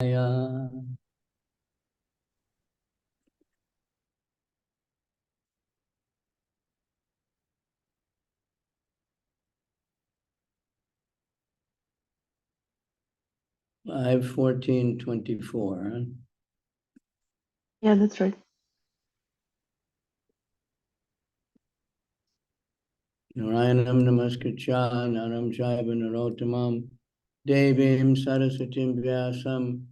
5:14:24. Yeah, that's right. Narayanam namaskritya naram chaiva narottamam devim sarasatim vyasam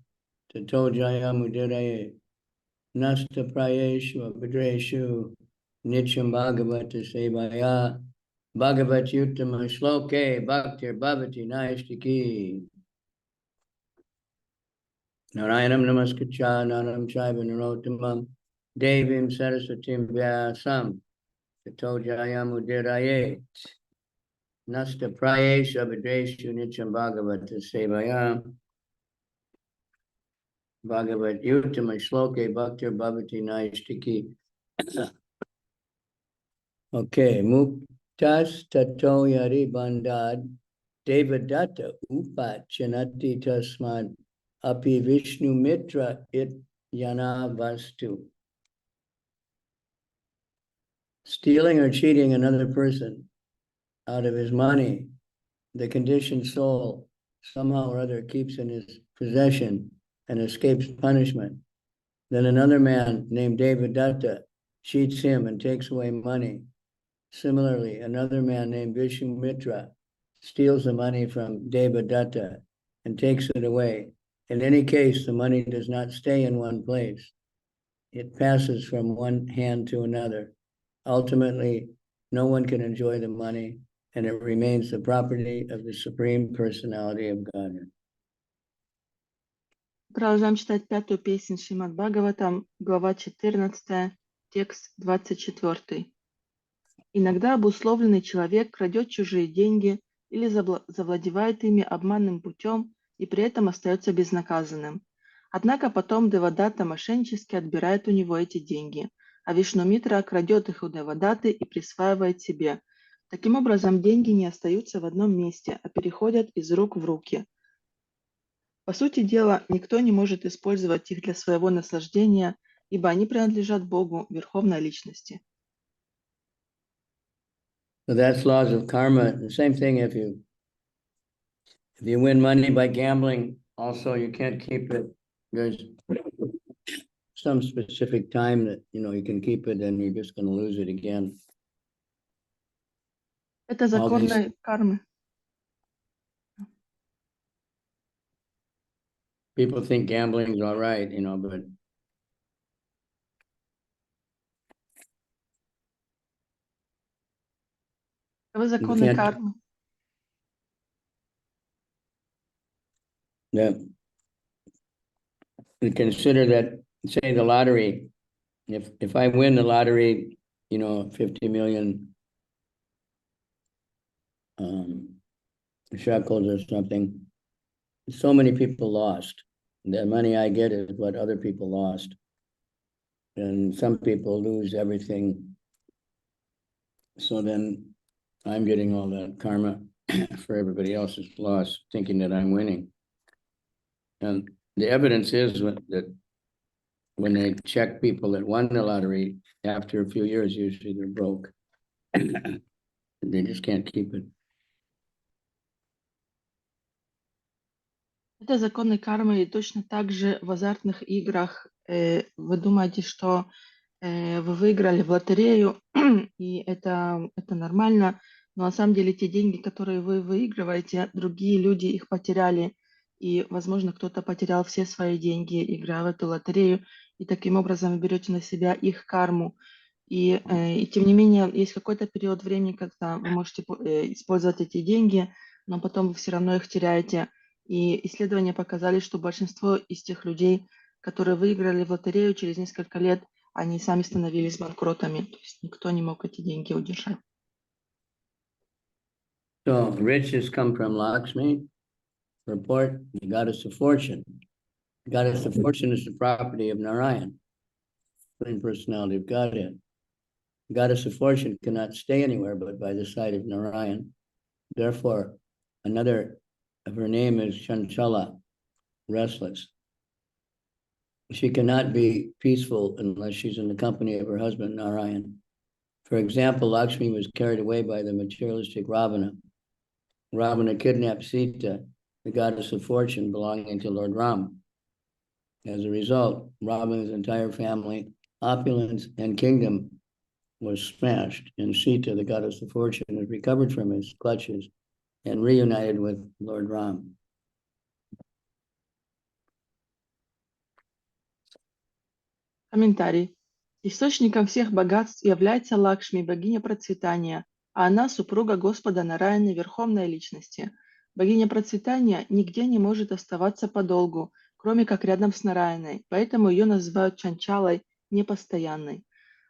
tato jayamudiraye nasta prayeshu abhidreshu nityam bhagavata sevaya bhagavat yuttama shloke bhaktir bhavati naistiki. Narayanam namaskritya naram chaiva narottamam devim sarasatim vyasam tato jayamudiraye nasta prayeshu abhidreshu nityam bhagavata sevaya bhagavat yuttama shloke bhaktir bhavati naistiki. Okay, muktas tato yari bandad devadatta upachanati tasmad api vishnu mitra it yana vastu. Stealing or cheating another person out of his money, the conditioned soul somehow or other keeps in his possession and escapes punishment. Then another man named Devadatta cheats him and takes away money. Similarly, another man named Vishnu steals the money from Devadatta and takes it away. In any case, the money does not stay in one place. It passes from one hand to another. Ultimately, no one can enjoy the money, and it remains the property of the Supreme Personality of Godhead. Продолжаем читать пятую песнь Шримад Бхагаватам, глава 14, текст 24. Иногда обусловленный человек крадет чужие деньги или завладевает ими обманным путем и при этом остается безнаказанным. Однако потом Девадатта мошеннически отбирает у него эти деньги, а Вишнумитра крадет их у Девадатты и присваивает себе. Таким образом, деньги не остаются в одном месте, а переходят из рук в руки. По сути дела, никто не может использовать их для своего наслаждения, ибо они принадлежат Богу, Верховной Личности. So that's laws of karma. The same thing if you win money by gambling, also you can't keep it. There's some specific time that you can keep it, and you're just going to lose it again. Это законы кармы. People think gambling is all right, but Вы законы кармы. Yeah. We consider that, say, the lottery. If I win the lottery, 50 million shekels or something, so many people lost. The money I get is what other people lost. And some people lose everything. So then I'm getting all that karma for everybody else's loss, thinking that I'm winning. And the evidence is that when they check people that won the lottery, after a few years, usually they're broke. They just can't keep it. Это законы кармы, и точно так же в азартных играх вы думаете, что вы выиграли в лотерею, и это нормально, но на самом деле те деньги, которые вы выигрываете, другие люди их потеряли, и, возможно, кто-то потерял все свои деньги, играя в эту лотерею, и таким образом вы берете на себя их карму. И тем не менее, есть какой-то период времени, когда вы можете использовать эти деньги, но потом вы все равно их теряете. И исследования показали, что большинство из тех людей, которые выиграли в лотерею, через несколько лет они сами становились банкротами. То есть никто не мог эти деньги удержать. So riches come from Lakshmi. Report the goddess of fortune. The goddess of fortune is the property of Narayan, Supreme Personality of Godhead. The goddess of fortune cannot stay anywhere but by the side of Narayan. Therefore, another of her name is Chanchala, restless. she cannot be peaceful unless she's in the company of her husband, Narayan. For example, Lakshmi was carried away by the materialistic Ravana. Ravana kidnapped Sita, the goddess of fortune belonging to Lord Ram. As a result, Ravana's entire family, opulence, and kingdom was smashed, and Sita, the goddess of fortune, was recovered from his clutches and reunited with Lord Ram. Комментарий. Источником всех богатств является Лакшми, богиня процветания, а она супруга Господа Нараяны, верховной личности. Богиня процветания нигде не может оставаться подолгу, кроме как рядом с Нараяной, поэтому ее называют Чанчалой, непостоянной.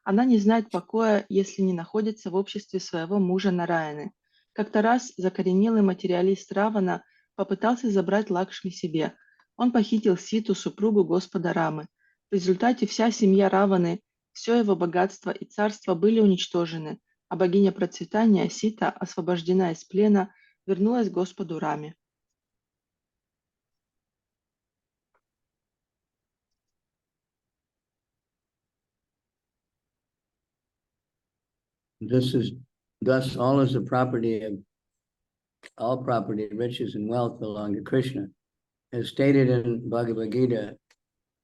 Она не знает покоя, если не находится в обществе своего мужа Нараяны. Как-то раз закоренелый материалист Равана попытался забрать Лакшми себе. Он похитил Ситу, супругу Господа Рамы. В результате вся семья Раваны, все его богатство и царство были уничтожены, а богиня процветания Сита, освобождена из плена, вернулась к Господу Раме. Thus all is the property of all property, riches, and wealth belong to Krishna. As stated in Bhagavad Gita,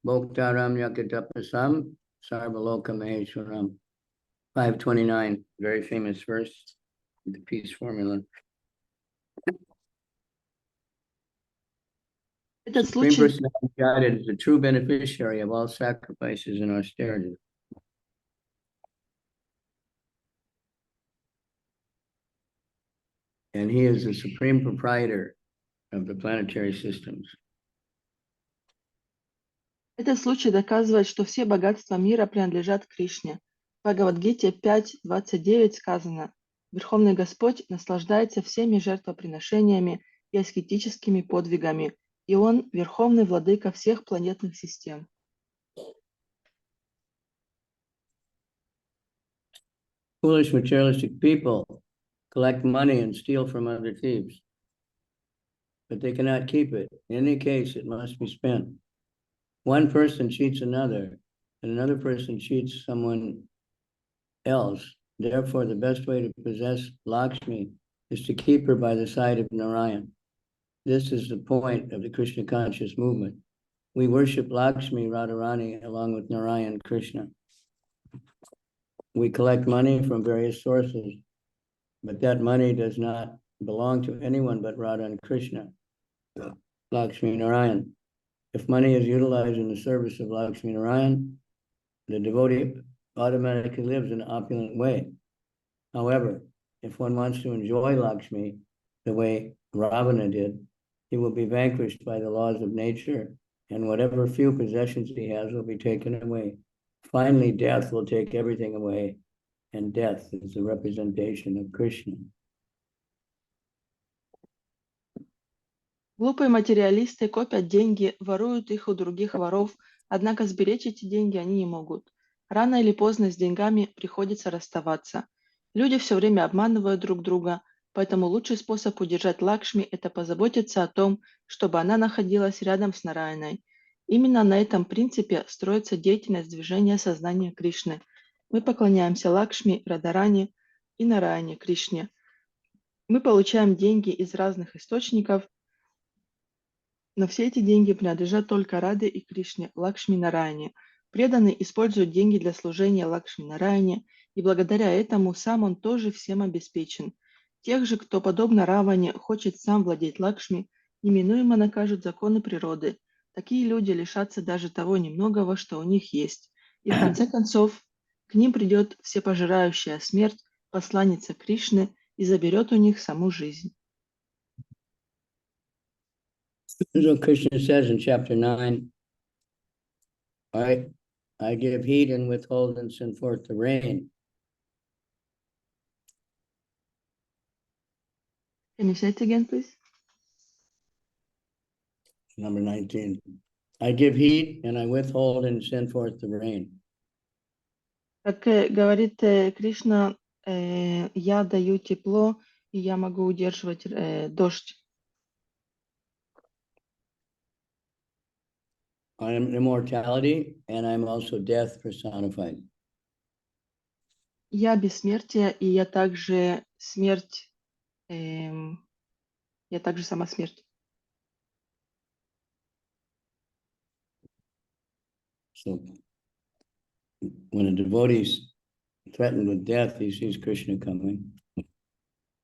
Bhoktaram Yakatapasam Sarvaloka Maheshwaram, 529, very famous verse, the peace formula. Этот Supreme случай Personality of Godhead is the true beneficiary of all sacrifices and austerity. And he is the supreme proprietor of the planetary systems. Этот случай доказывает, что все богатства мира принадлежат Кришне. В Бхагавад-гите 5.29 сказано: «Верховный Господь наслаждается всеми жертвоприношениями и аскетическими подвигами, и Он – верховный владыка всех планетных систем». Foolish materialistic people collect money and steal from other thieves, but they cannot keep it. In any case, it must be spent. One person cheats another, and another person cheats someone else. Therefore, the best way to possess Lakshmi is to keep her by the side of Narayan. This is the point of the Krishna conscious movement. We worship Lakshmi Radharani along with Narayan Krishna. We collect money from various sources, but that money does not belong to anyone but Radha and Krishna, Lakshmi Narayan. If money is utilized in the service of Lakshmi Narayan, the devotee automatically lives in an opulent way. However, if one wants to enjoy Lakshmi the way Ravana did, he will be vanquished by the laws of nature, and whatever few possessions he has will be taken away. Finally, death will take everything away, and death is the representation of Krishna. Глупые материалисты копят деньги, воруют их у других воров, однако сберечь эти деньги они не могут. Рано или поздно с деньгами приходится расставаться. Люди все время обманывают друг друга, поэтому лучший способ удержать Лакшми – это позаботиться о том, чтобы она находилась рядом с Нараяной. Именно на этом принципе строится деятельность движения сознания Кришны. Мы поклоняемся Лакшми, Радharani и Нараяне Кришне. Мы получаем деньги из разных источников, но все эти деньги принадлежат только Раде и Кришне, Лакшми Нараяне. Преданный использует деньги для служения Лакшми Нараяне, и благодаря этому сам он тоже всем обеспечен. Тех же, кто, подобно Раване, хочет сам владеть Лакшми, неминуемо накажут законы природы. Такие люди лишатся даже того немногого, что у них есть. И в конце концов, к ним придет всепожирающая смерть, посланница Кришны, и заберет у них саму жизнь. So Krishna says in chapter 9, I give heat and withhold and send forth the rain. Can you say it again, please? Number 19. I give heat and I withhold and send forth the rain. Как говорит Кришна, я даю тепло, и я могу удерживать дождь. I am immortality, and I'm also death personified. Я бессмертие, и я также смерть, я также сама смерть. So when a devotee is threatened with death, he sees Krishna coming.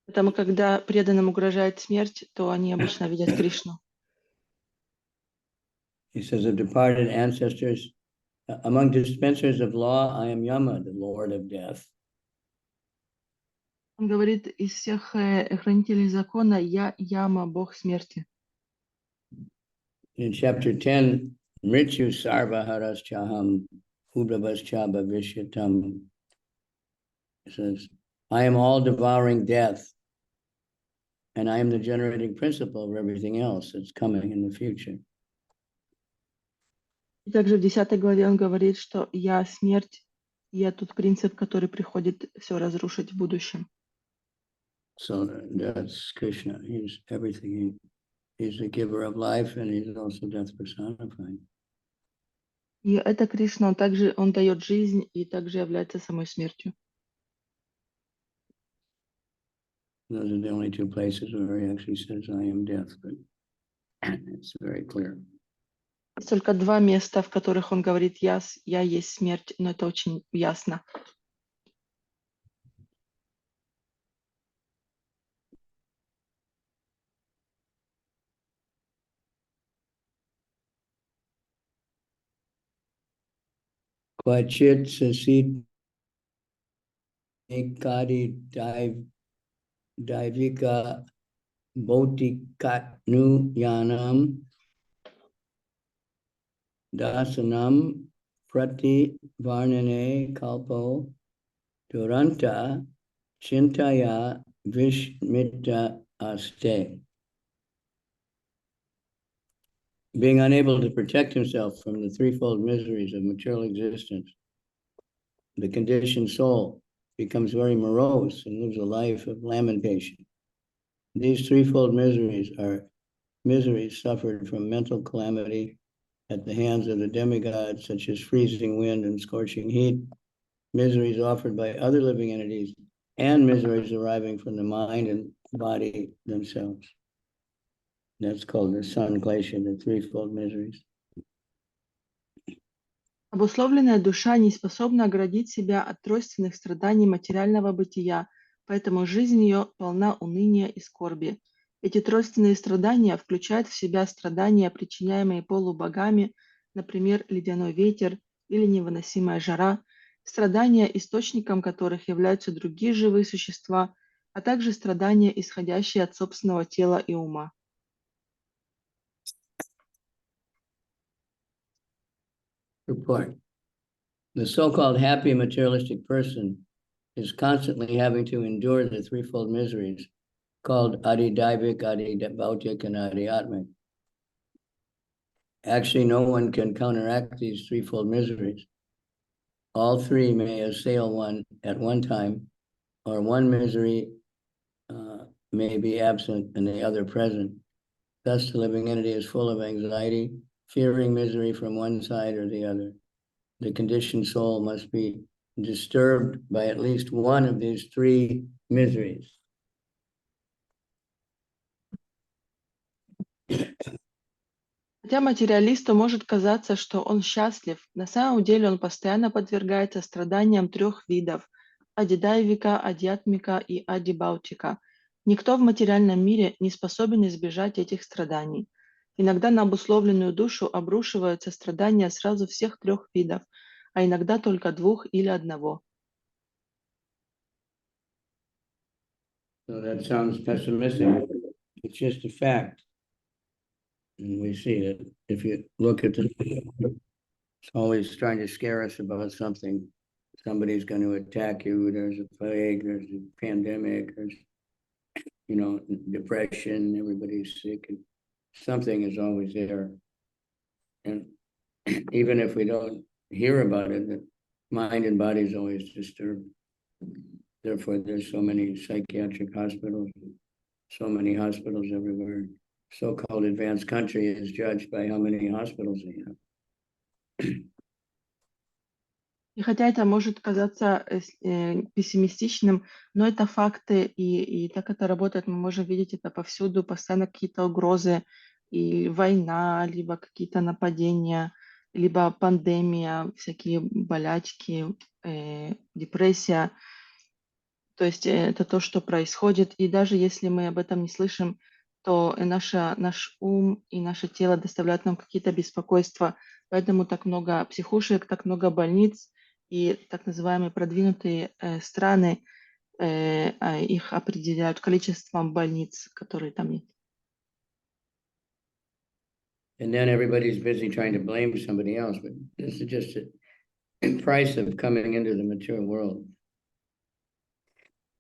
Поэтому, когда преданным угрожает смерть, то они обычно видят Кришну. He says, of departed ancestors, among dispensers of law, I am Yama, the Lord of death. Он говорит, из всех хранителей закона я Яма, бог смерти. In chapter 10, Mrityu Sarvaharas Chaham Ubrabas Chaba Vishyatam, it says, I am all devouring death, and I am the generating principle of everything else that's coming in the future. И также в 10 главе он говорит, что я смерть, я тот принцип, который приходит все разрушить в будущем. So that's Krishna. He's everything. He's the giver of life, and he's also death personified. И это Кришна, он дает жизнь и также является самой смертью. Those are the only two places where he actually says, I am death, but it's very clear. Только два места, в которых он говорит, я есть смерть, но это очень ясно. Kvachit sasit ekadi daivika bhotikatnu yanam dasanam prati varnane kalpo duranta chintaya vishmita aste. Being unable to protect himself from the threefold miseries of material existence, the conditioned soul becomes very morose and lives a life of lamentation. These threefold miseries are miseries suffered from mental calamity at the hands of the demigods, such as freezing wind and scorching heat, miseries offered by other living entities, and miseries arising from the mind and body themselves. That's called the sun glacier, the threefold miseries. Обусловленная душа не способна оградить себя от тройственных страданий материального бытия, поэтому жизнь ее полна уныния и скорби. Эти тройственные страдания включают в себя страдания, причиняемые полубогами, например, ледяной ветер или невыносимая жара, страдания, источником которых являются другие живые существа, а также страдания, исходящие от собственного тела и ума. Report. The so-called happy materialistic person is constantly having to endure the threefold miseries called adi-daivik, adi-bhautik, and adi-atmik. Actually, no one can counteract these threefold miseries. All three may assail one at one time, or one misery may be absent and the other present. Thus, the living entity is full of anxiety, fearing misery from one side or the other. The conditioned soul must be disturbed by at least one of these three miseries. Хотя материалисту может казаться, что он счастлив, на самом деле он постоянно подвергается страданиям трех видов – адидайвика, адьятмика и адибаутика. Никто в материальном мире не способен избежать этих страданий. Иногда на обусловленную душу обрушиваются страдания сразу всех трех видов, а иногда только двух или одного. So that sounds pessimistic. It's just a fact. And we see that if you look at the, it's always trying to scare us about something. Somebody's going to attack you. There's a plague, there's a pandemic, there's, depression, everybody's sick. And something is always there. And even if we don't hear about it, the mind and body is always disturbed. Therefore, there's so many psychiatric hospitals, so many hospitals everywhere. So-called advanced country is judged by how many hospitals they have. И хотя это может казаться пессимистичным, но это факты, и так это работает, мы можем видеть это повсюду, постоянно какие-то угрозы, и война, либо какие-то нападения, либо пандемия, всякие болячки, депрессия. То есть это то, что происходит, и даже если мы об этом не слышим, то наш ум и наше тело доставляют нам какие-то беспокойства. Поэтому так много психушек, так много больниц, и так называемые продвинутые страны, их определяют количеством больниц, которые там есть. And then everybody's busy trying to blame somebody else, but this is just a price of coming into the material world.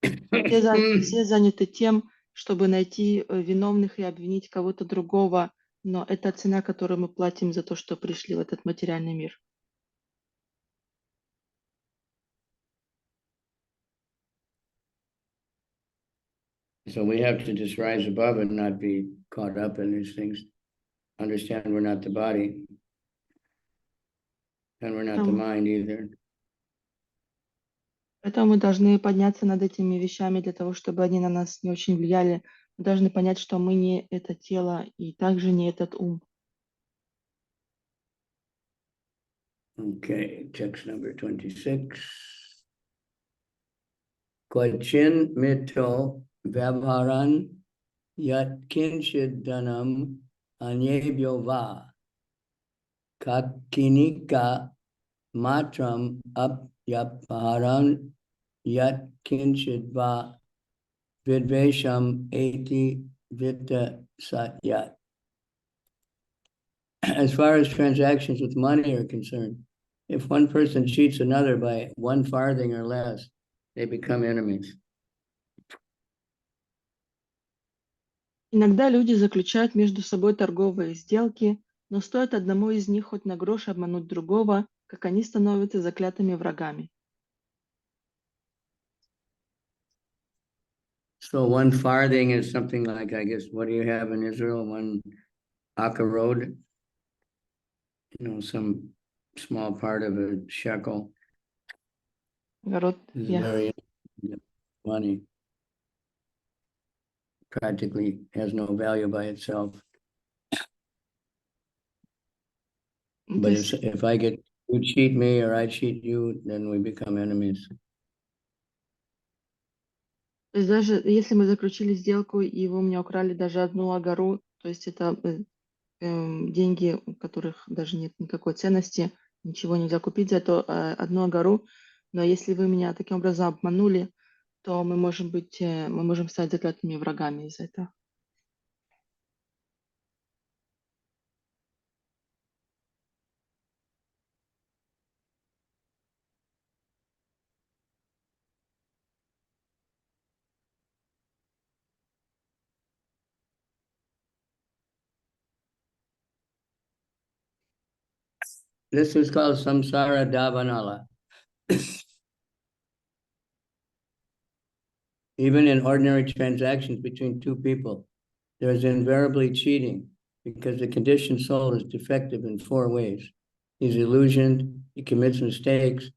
Все заняты тем, чтобы найти виновных и обвинить кого-то другого, но это цена, которую мы платим за то, что пришли в этот материальный мир. So we have to just rise above and not be caught up in these things. Understand we're not the body, and we're not the mind either. Поэтому мы должны подняться над этими вещами для того, чтобы они на нас не очень влияли. Мы должны понять, что мы не это тело и также не этот ум. Okay, text number 26. Kvachin mito vyavharan yat kinchid dhanam anyebhyo va kakinika matram apyapaharan yat kinchid va vidvesham eti vitta satyat. As far as transactions with money are concerned, if one person cheats another by 1 farthing or less, they become enemies. Иногда люди заключают между собой торговые сделки, но стоит одному из них хоть на грош обмануть другого, как они становятся заклятыми врагами. So 1 farthing is something like, I guess, what do you have in Israel? 1 akarod, some small part of a shekel. Город, This is very money. Practically has no value by itself. But if I get, you cheat me or I cheat you, then we become enemies. То есть даже если мы заключили сделку, и вы у меня украли даже 1 агару, то есть это деньги, у которых даже нет никакой ценности, ничего нельзя купить за то 1 агару, но если вы меня таким образом обманули, то мы можем стать заклятыми врагами из-за этого. This is called samsara davanala. Even in ordinary transactions between 2 people, there is invariably cheating because the conditioned soul is defective in 4 ways. He's illusioned, he commits mistakes,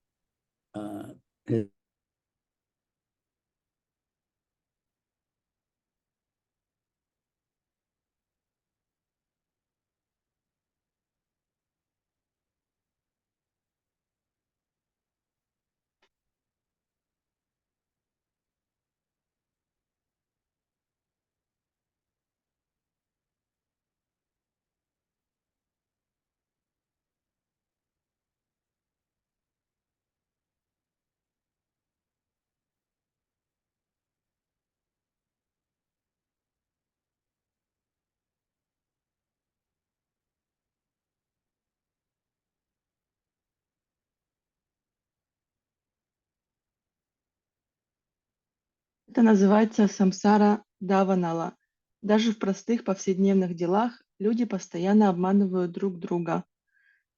Это называется самсара даванала. Даже в простых повседневных делах люди постоянно обманывают друг друга.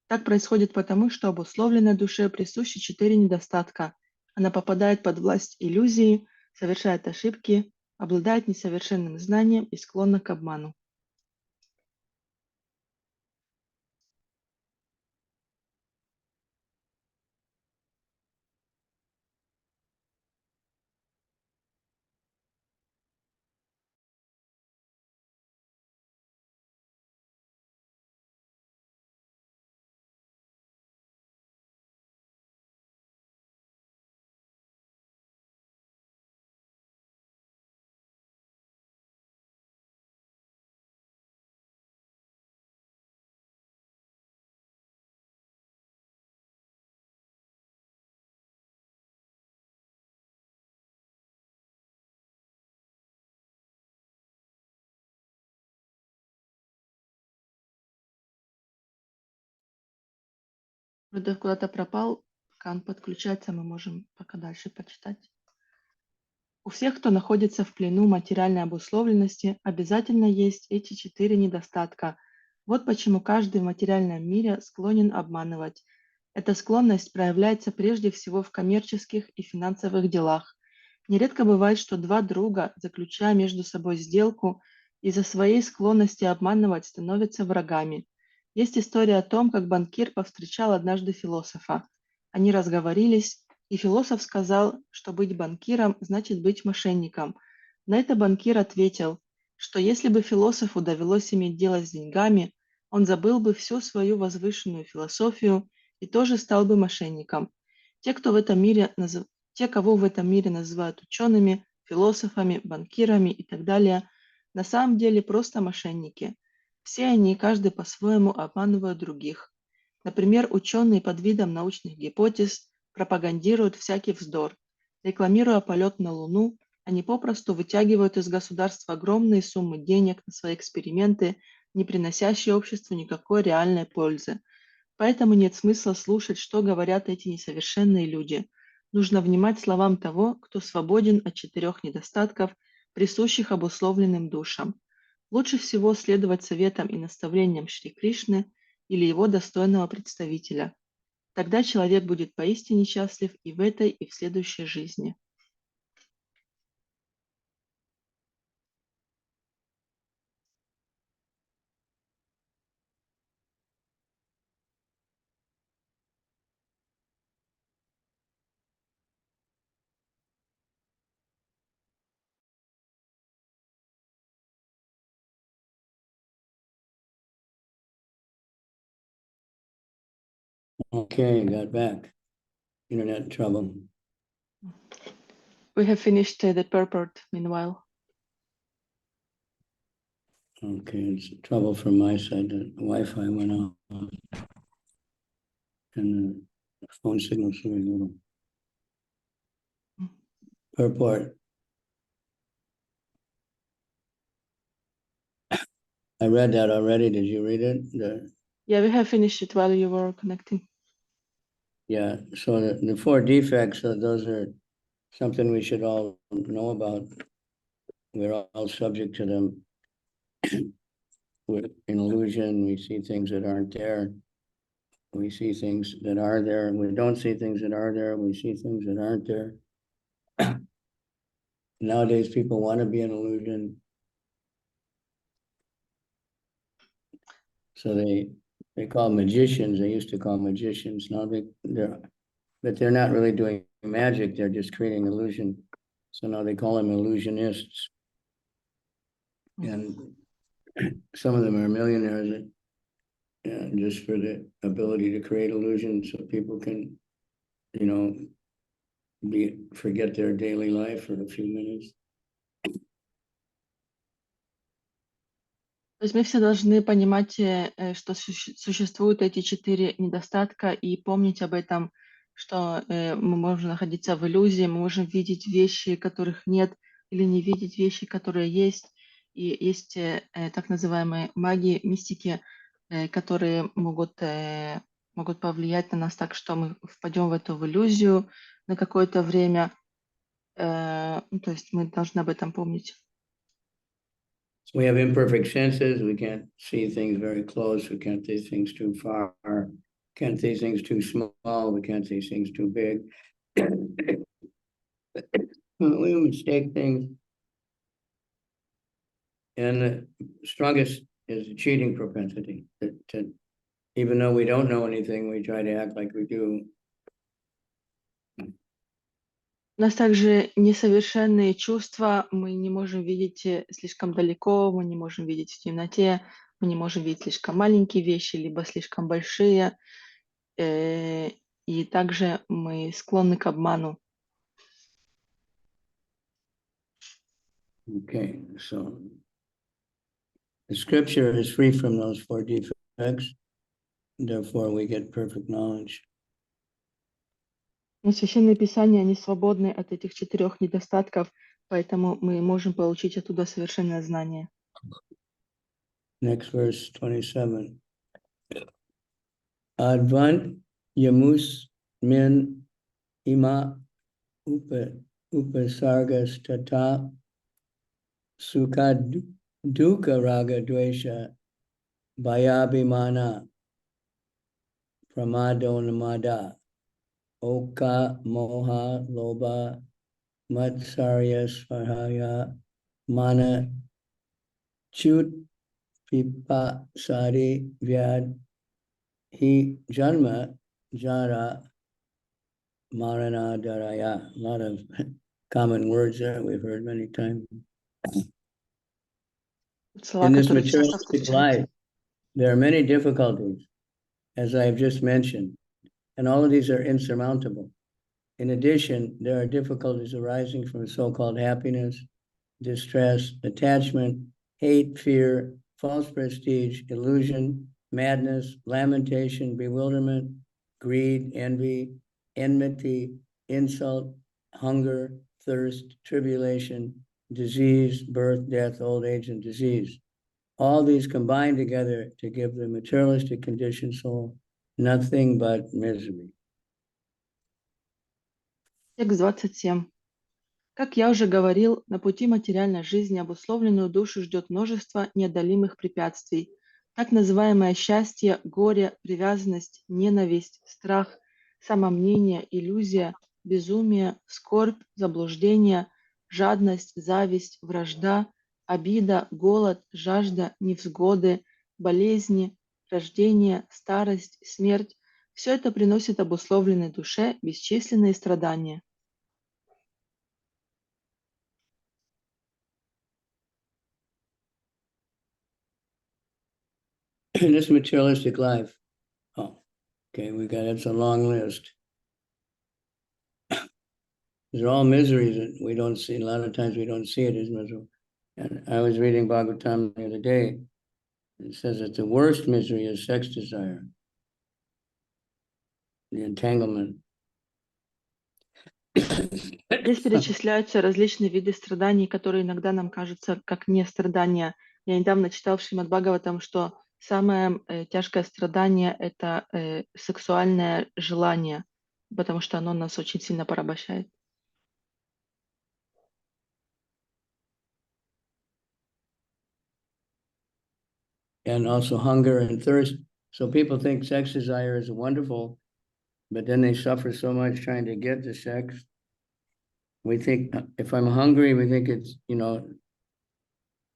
Так происходит потому, что обусловленной душе присущи 4 недостатка. Она попадает под власть иллюзии, совершает ошибки, обладает несовершенным знанием и склонна к обману. Вроде куда-то пропал, пока он подключается, мы можем пока дальше почитать. У всех, кто находится в плену материальной обусловленности, обязательно есть эти 4 недостатка. Вот почему каждый в материальном мире склонен обманывать. Эта склонность проявляется прежде всего в коммерческих и финансовых делах. Нередко бывает, что два друга, заключая между собой сделку, из-за своей склонности обманывать становятся врагами. Есть история о том, как банкир повстречал однажды философа. Они разговорились, и философ сказал, что быть банкиром значит быть мошенником. На это банкир ответил, что если бы философу довелось иметь дело с деньгами, он забыл бы всю свою возвышенную философию и тоже стал бы мошенником. Те, кого в этом мире называют учеными, философами, банкирами и так далее, на самом деле просто мошенники. Все они, каждый по-своему, обманывают других. Например, ученые под видом научных гипотез пропагандируют всякий вздор. Рекламируя полет на Луну, они попросту вытягивают из государства огромные суммы денег на свои эксперименты, не приносящие обществу никакой реальной пользы. Поэтому нет смысла слушать, что говорят эти несовершенные люди. Нужно внимать словам того, кто свободен от 4 недостатков, присущих обусловленным душам. Лучше всего следовать советам и наставлениям Шри Кришны или его достойного представителя. Тогда человек будет поистине счастлив и в этой, и в следующей жизни. Okay, got back. Internet trouble. We have finished the purport meanwhile. Okay, it's trouble from my side. The Wi-Fi went off. And the phone signal's very little. Purport. I read that already. Did you read it? Yeah, we have finished it while you were connecting. Yeah, so the 4 defects, those are something we should all know about. We're all subject to them. We're in illusion, we see things that aren't there. We see things that are there. We don't see things that are there. We see things that aren't there. Nowadays, people want to be an illusion. So they call magicians. They used to call magicians. Now they're not really doing magic. They're just creating illusion. So now they call them illusionists. And some of them are millionaires just for the ability to create illusions so people can, forget their daily life for a few minutes. То есть мы все должны понимать, что существуют эти 4 недостатка и помнить об этом, что мы можем находиться в иллюзии, мы можем видеть вещи, которых нет, или не видеть вещи, которые есть. И есть так называемые маги, мистики, которые могут повлиять на нас так, что мы впадем в эту иллюзию на какое-то время. То есть мы должны об этом помнить. We have imperfect senses. We can't see things very close. We can't see things too far. Can't see things too small. We can't see things too big. We mistake things. And the strongest is the cheating propensity. Even though we don't know anything, we try to act like we do. У нас также несовершенные чувства, мы не можем видеть слишком далеко, мы не можем видеть в темноте, мы не можем видеть слишком маленькие вещи, либо слишком большие. И также мы склонны к обману. Okay, so the scripture is free from those 4 defects. Therefore, we get perfect knowledge. Но Священное Писание, они свободны от этих 4 недостатков, поэтому мы можем получить оттуда совершенное знание. Next verse, 27. Advant yamus min ima upasargas tata sukha dukkha raga dvesha bhayabhimana pramadonamada oka moha loba matsarya svahaya mana chut pipasari vyad he janma jara marana daraya. A lot of common words that we've heard many times. Слова, In this которые часто materialistic встречаются. life, there are many difficulties, as I have just mentioned, and all of these are insurmountable. In addition, there are difficulties arising from so-called happiness, distress, attachment, hate, fear, false prestige, illusion, madness, lamentation, bewilderment, greed, envy, enmity, insult, hunger, thirst, tribulation, disease, birth, death, old age, and disease. All these combine together to give the materialistic conditioned soul nothing but misery. Текст 27. Как я уже говорил, на пути материальной жизни обусловленную душу ждет множество неодолимых препятствий. Так называемое счастье, горе, привязанность, ненависть, страх, самомнение, иллюзия, безумие, скорбь, заблуждение, жадность, зависть, вражда, обида, голод, жажда, невзгоды, болезни, рождение, старость, смерть – все это приносит обусловленной душе бесчисленные страдания. In this materialistic life, it's a long list. These are all miseries that we don't see. A lot of times we don't see it as miserable. And I was reading Bhagavatam the other day. It says that the worst misery is sex desire, the entanglement. Здесь перечисляются различные виды страданий, которые иногда нам кажутся как не страдания. Я недавно читал в Шримад Бхагаватам, что самое тяжкое страдание – это сексуальное желание, потому что оно нас очень сильно порабощает. And also hunger and thirst. So people think sex desire is wonderful, but then they suffer so much trying to get the sex. We think if I'm hungry, we think it's,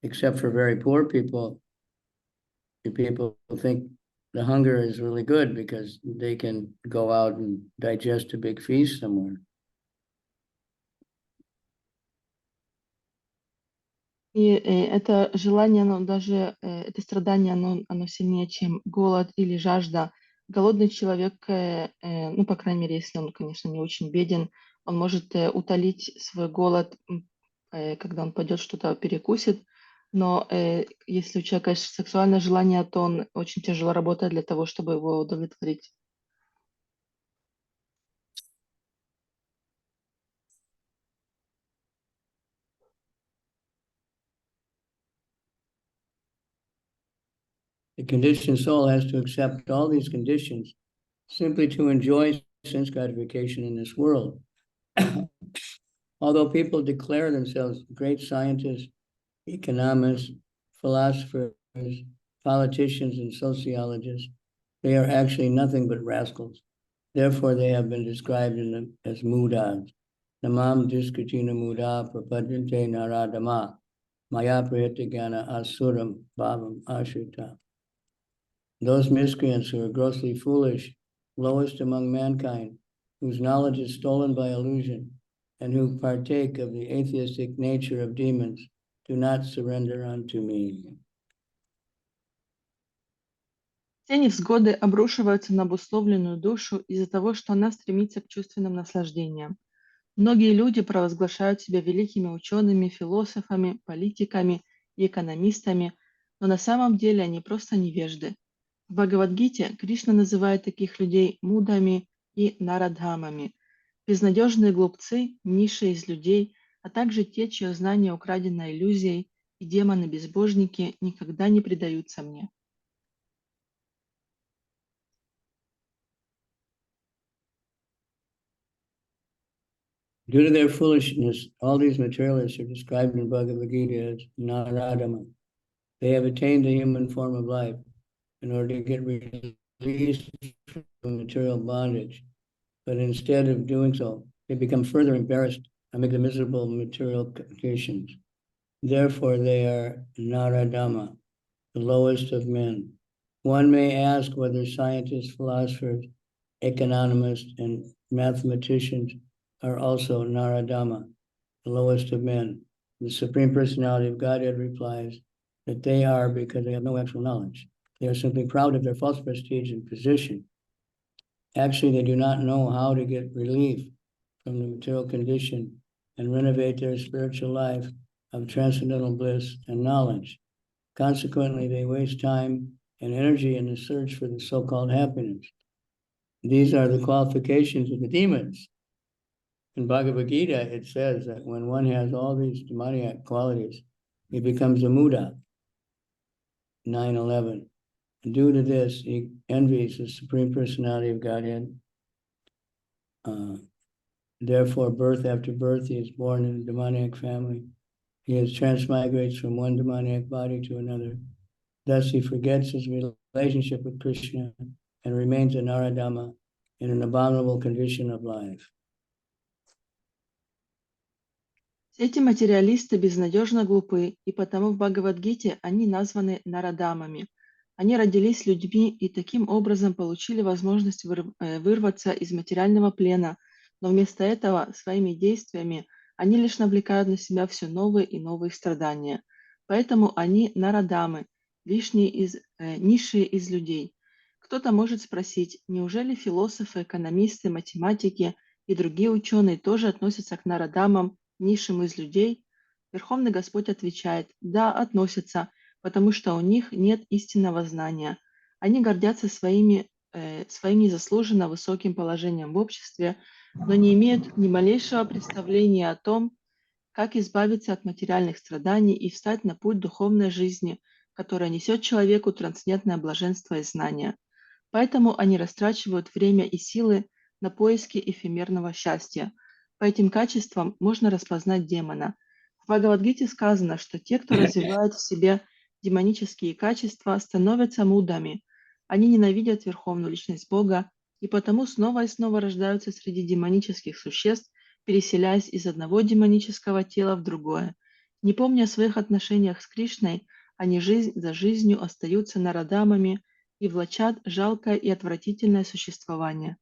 except for very poor people, people think the hunger is really good because they can go out and digest a big feast somewhere. И это желание, это страдание, оно сильнее, чем голод или жажда. Голодный человек, по крайней мере, если он, конечно, не очень беден, он может утолить свой голод, когда он пойдет что-то перекусит. Но если у человека есть сексуальное желание, то он очень тяжело работает для того, чтобы его удовлетворить. The conditioned soul has to accept all these conditions simply to enjoy sense gratification in this world. Although people declare themselves great scientists, economists, philosophers, politicians, and sociologists, they are actually nothing but rascals. Therefore, they have been described as mudas. Namam diskutina muda prapadante naradama maya prahitigana asuram bhavam ashrita. Those miscreants who are grossly foolish, lowest among mankind, whose knowledge is stolen by illusion, and who partake of the atheistic nature of demons, do not surrender unto me. Все невзгоды обрушиваются на обусловленную душу из-за того, что она стремится к чувственным наслаждениям. Многие люди провозглашают себя великими учеными, философами, политиками и экономистами, но на самом деле они просто невежды. В Бхагавад-гите Кришна называет таких людей мудами и нарадхамами, безнадежные глупцы, низшие из людей, а также те, чье знание украдено иллюзией, и демоны-безбожники никогда не предаются мне. Due to their foolishness, all these materialists are described in Bhagavad Gita as Naradama. They have attained the human form of life in order to get released from material bondage. But instead of doing so, they become further embarrassed and make the miserable material conditions. Therefore, they are Naradama, the lowest of men. One may ask whether scientists, philosophers, economists, and mathematicians are also Naradama, the lowest of men. The Supreme Personality of Godhead replies that they are because they have no actual knowledge. They are simply proud of their false prestige and position. Actually, they do not know how to get relief from the material condition and renovate their spiritual life of transcendental bliss and knowledge. Consequently, they waste time and energy in the search for the so-called happiness. These are the qualifications of the demons. In Bhagavad Gita, it says that when one has all these demoniac qualities, he becomes a Muda, 9:11. And due to this, he envies the Supreme Personality of Godhead. Therefore, birth after birth, he is born in a demoniac family. He has transmigrates from one demoniac body to another. Thus, he forgets his relationship with Krishna and remains a Naradama in an abominable condition of life. Эти материалисты безнадежно глупы, и потому в Бхагавад-гите они названы нарадамами. Они родились людьми и таким образом получили возможность вырваться из материального плена, но вместо этого своими действиями они лишь навлекают на себя все новые и новые страдания. Поэтому они нарадамы, низшие из людей. Кто-то может спросить, неужели философы, экономисты, математики и другие ученые тоже относятся к нарадамам, низшим из людей? Верховный Господь отвечает, да, относятся, потому что у них нет истинного знания. Они гордятся своим незаслуженно высоким положением в обществе, но не имеют ни малейшего представления о том, как избавиться от материальных страданий и встать на путь духовной жизни, которая несет человеку трансцендентное блаженство и знания. Поэтому они растрачивают время и силы на поиски эфемерного счастья. По этим качествам можно распознать демона. В Бхагавад-гите сказано, что те, кто развивает в себе демонические качества, становятся мудами. Они ненавидят Верховную Личность Бога и потому снова и снова рождаются среди демонических существ, переселяясь из одного демонического тела в другое. Не помня о своих отношениях с Кришной, они жизнь за жизнью остаются нарадамами и влачат жалкое и отвратительное существование.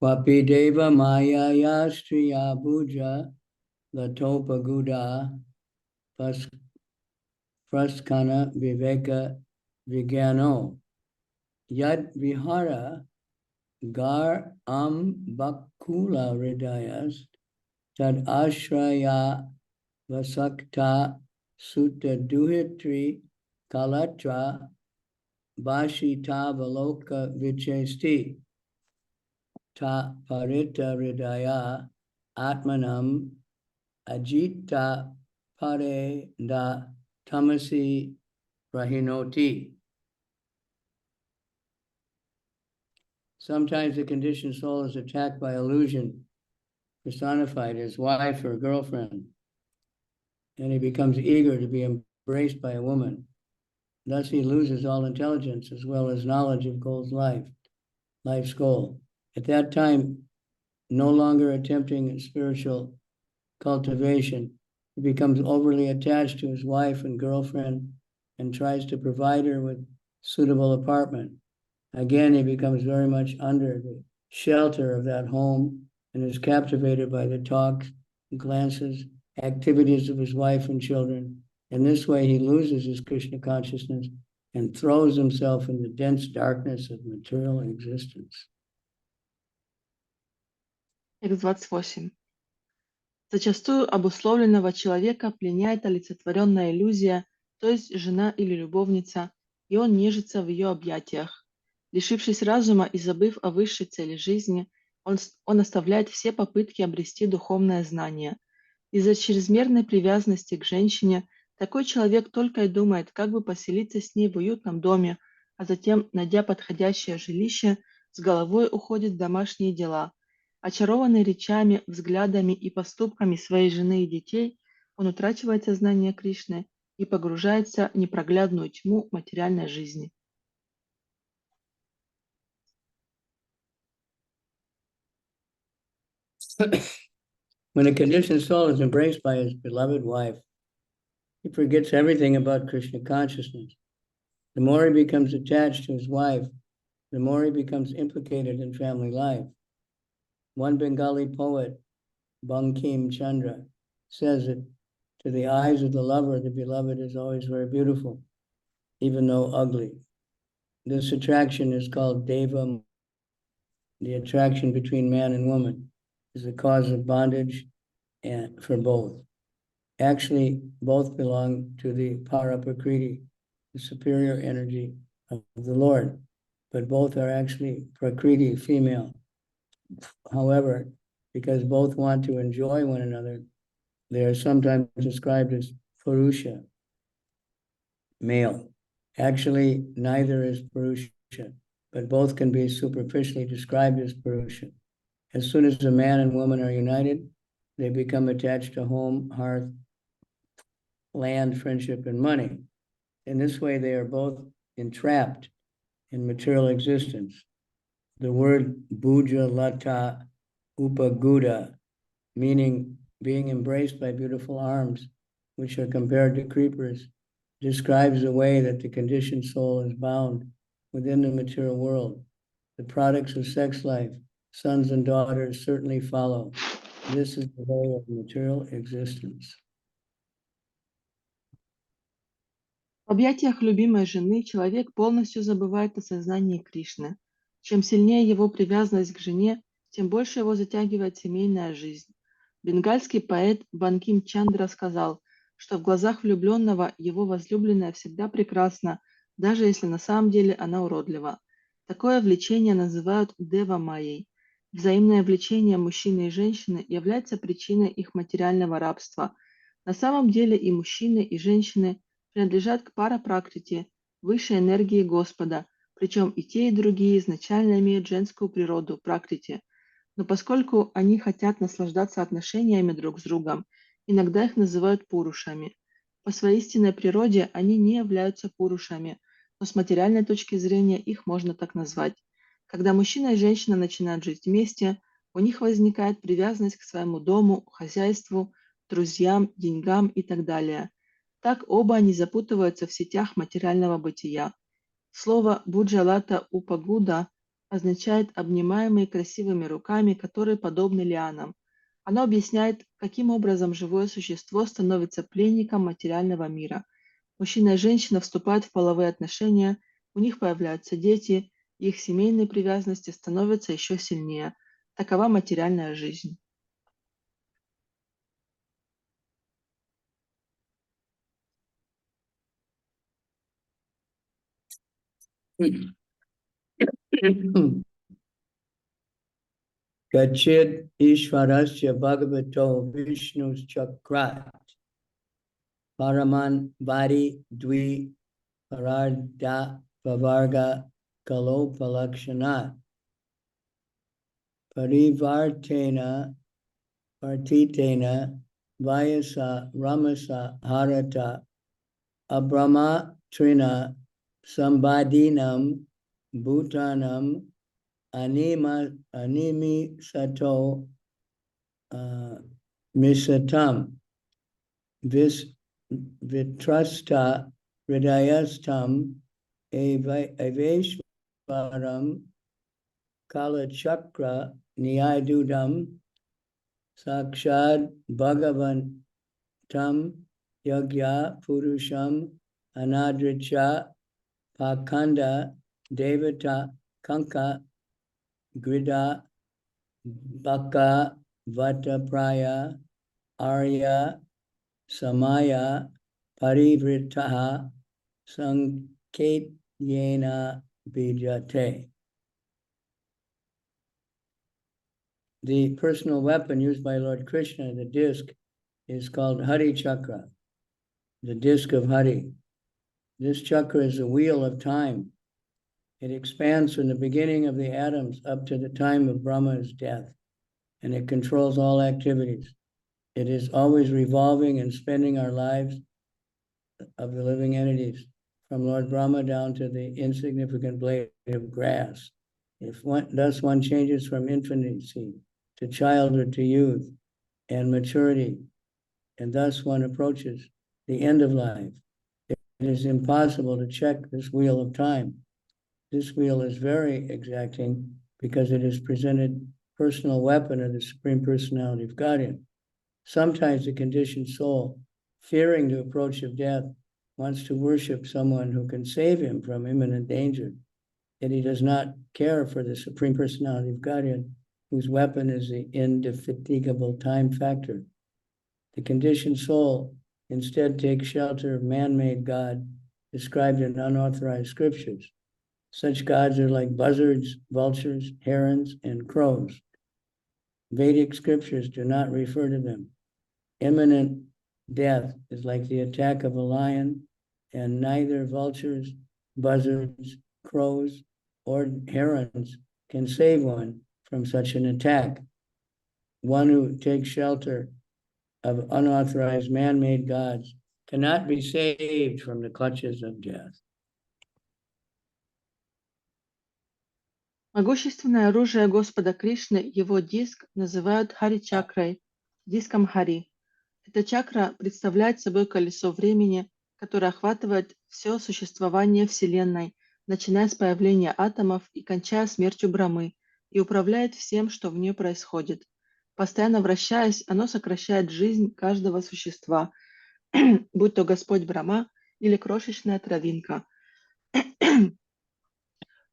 Vapideva Mayaya Striya Bhuja Latopa Guda Praskana Viveka Vigyano Yad Vihara Gar Bakula Hridayas Tad Ashraya Vasakta Sutta Duhitri Kalatra Bashita Valoka Vichesti Ta Parita Hridaya Atmanam Ajita Pare Da Tamasi Rahinoti. Sometimes the conditioned soul is attacked by illusion, personified as wife or girlfriend, and he becomes eager to be embraced by a woman. Thus he loses all intelligence as well as knowledge of life's goal. At that time, no longer attempting spiritual cultivation, he becomes overly attached to his wife and girlfriend and tries to provide her with suitable apartment. Again, he becomes very much under the shelter of that home and is captivated by the talks, glances, activities of his wife and children. In this way, he loses his Krishna consciousness and throws himself in the dense darkness of material existence. Текст 28. Зачастую обусловленного человека пленяет олицетворенная иллюзия, то есть жена или любовница, и он нежится в ее объятиях. Лишившись разума и забыв о высшей цели жизни, он оставляет все попытки обрести духовное знание. Из-за чрезмерной привязанности к женщине такой человек только и думает, как бы поселиться с ней в уютном доме, а затем, найдя подходящее жилище, с головой уходит в домашние дела. Очарованный речами, взглядами и поступками своей жены и детей, он утрачивает сознание Кришны и погружается в непроглядную тьму материальной жизни. When a conditioned soul is embraced by his beloved wife, he forgets everything about Krishna consciousness. The more he becomes attached to his wife, the more he becomes implicated in family life. One Bengali poet, Bankim Chandra, says that to the eyes of the lover, the beloved is always very beautiful, even though ugly. This attraction is called Deva. The attraction between man and woman is the cause of bondage and for both. Actually, both belong to the Paraprakriti, the superior energy of the Lord, but both are actually Prakriti, female. However, because both want to enjoy one another, they are sometimes described as Purusha, male. Actually, neither is Purusha, but both can be superficially described as Purusha. As soon as a man and woman are united, they become attached to home, hearth, land, friendship, and money. In this way, they are both entrapped in material existence. The word Bhuja Lata Upaguda, meaning being embraced by beautiful arms, which are compared to creepers, describes the way that the conditioned soul is bound within the material world. The products of sex life, sons and daughters, certainly follow. This is the way of material existence. В объятиях любимой жены человек полностью забывает о сознании Кришны. Чем сильнее его привязанность к жене, тем больше его затягивает семейная жизнь. Бенгальский поэт Банким Чандра сказал, что в глазах влюбленного его возлюбленная всегда прекрасна, даже если на самом деле она уродлива. Такое влечение называют дева-майей. Взаимное влечение мужчины и женщины является причиной их материального рабства. На самом деле и мужчины, и женщины принадлежат к парапракрите, высшей энергии Господа, причем и те, и другие изначально имеют женскую природу, пракрити. Но поскольку они хотят наслаждаться отношениями друг с другом, иногда их называют пурушами. По своей истинной природе они не являются пурушами, но с материальной точки зрения их можно так назвать. Когда мужчина и женщина начинают жить вместе, у них возникает привязанность к своему дому, хозяйству, друзьям, деньгам и так далее. Так оба они запутываются в сетях материального бытия. Слово «буджалата упагуда» означает обнимаемые красивыми руками, которые подобны лианам. Оно объясняет, каким образом живое существо становится пленником материального мира. Мужчина и женщина вступают в половые отношения, у них появляются дети, и их семейные привязанности становятся еще сильнее. Такова материальная жизнь. Gachid Ishvarasya Bhagavato Vishnu's Chakrat Paraman Vari Dvi Pararda Pavarga Kalopalakshanat Parivartena Partitena Vayasa Ramasa Harata Abrama Trina Sambadinam Bhutanam Animi Sato Misatam Vitrasta Hridayastam Aveshwaram Kalachakra Nyayadudam Sakshad Bhagavantam Yagya Purusham Anadricha Pakanda Devata Kanka Grida Baka Vatapraya Arya Samaya Parivritaha Sanketyena Bijate. the personal weapon used by Lord Krishna, the disc, is called Hari Chakra, the disc of Hari. This chakra is the wheel of time. It expands from the beginning of the atoms up to the time of Brahma's death, and it controls all activities. It is always revolving and spending our lives of the living entities, from Lord Brahma down to the insignificant blade of grass. Thus one changes from infancy to childhood to youth and maturity, and thus one approaches the end of life. It is impossible to check this wheel of time. This wheel is very exacting because it is presented personal weapon of the Supreme Personality of Godhead. Sometimes the conditioned soul, fearing the approach of death, wants to worship someone who can save him from imminent danger, yet he does not care for the Supreme Personality of Godhead, whose weapon is the indefatigable time factor. The conditioned soul instead takes shelter of man-made God described in unauthorized scriptures. Such gods are like buzzards, vultures, herons, and crows. Vedic scriptures do not refer to them. Imminent death is like the attack of a lion, and neither vultures, buzzards, crows, or herons can save one from such an attack. One who takes shelter of unauthorized man-made gods cannot be saved from the clutches of death. Могущественное оружие Господа Кришны, его диск, называют Хари-чакрой, диском Хари. Эта чакра представляет собой колесо времени, которое охватывает все существование Вселенной, начиная с появления атомов и кончая смертью Брамы, и управляет всем, что в ней происходит. Постоянно вращаясь, оно сокращает жизнь каждого существа, будь то Господь Брама или крошечная травинка.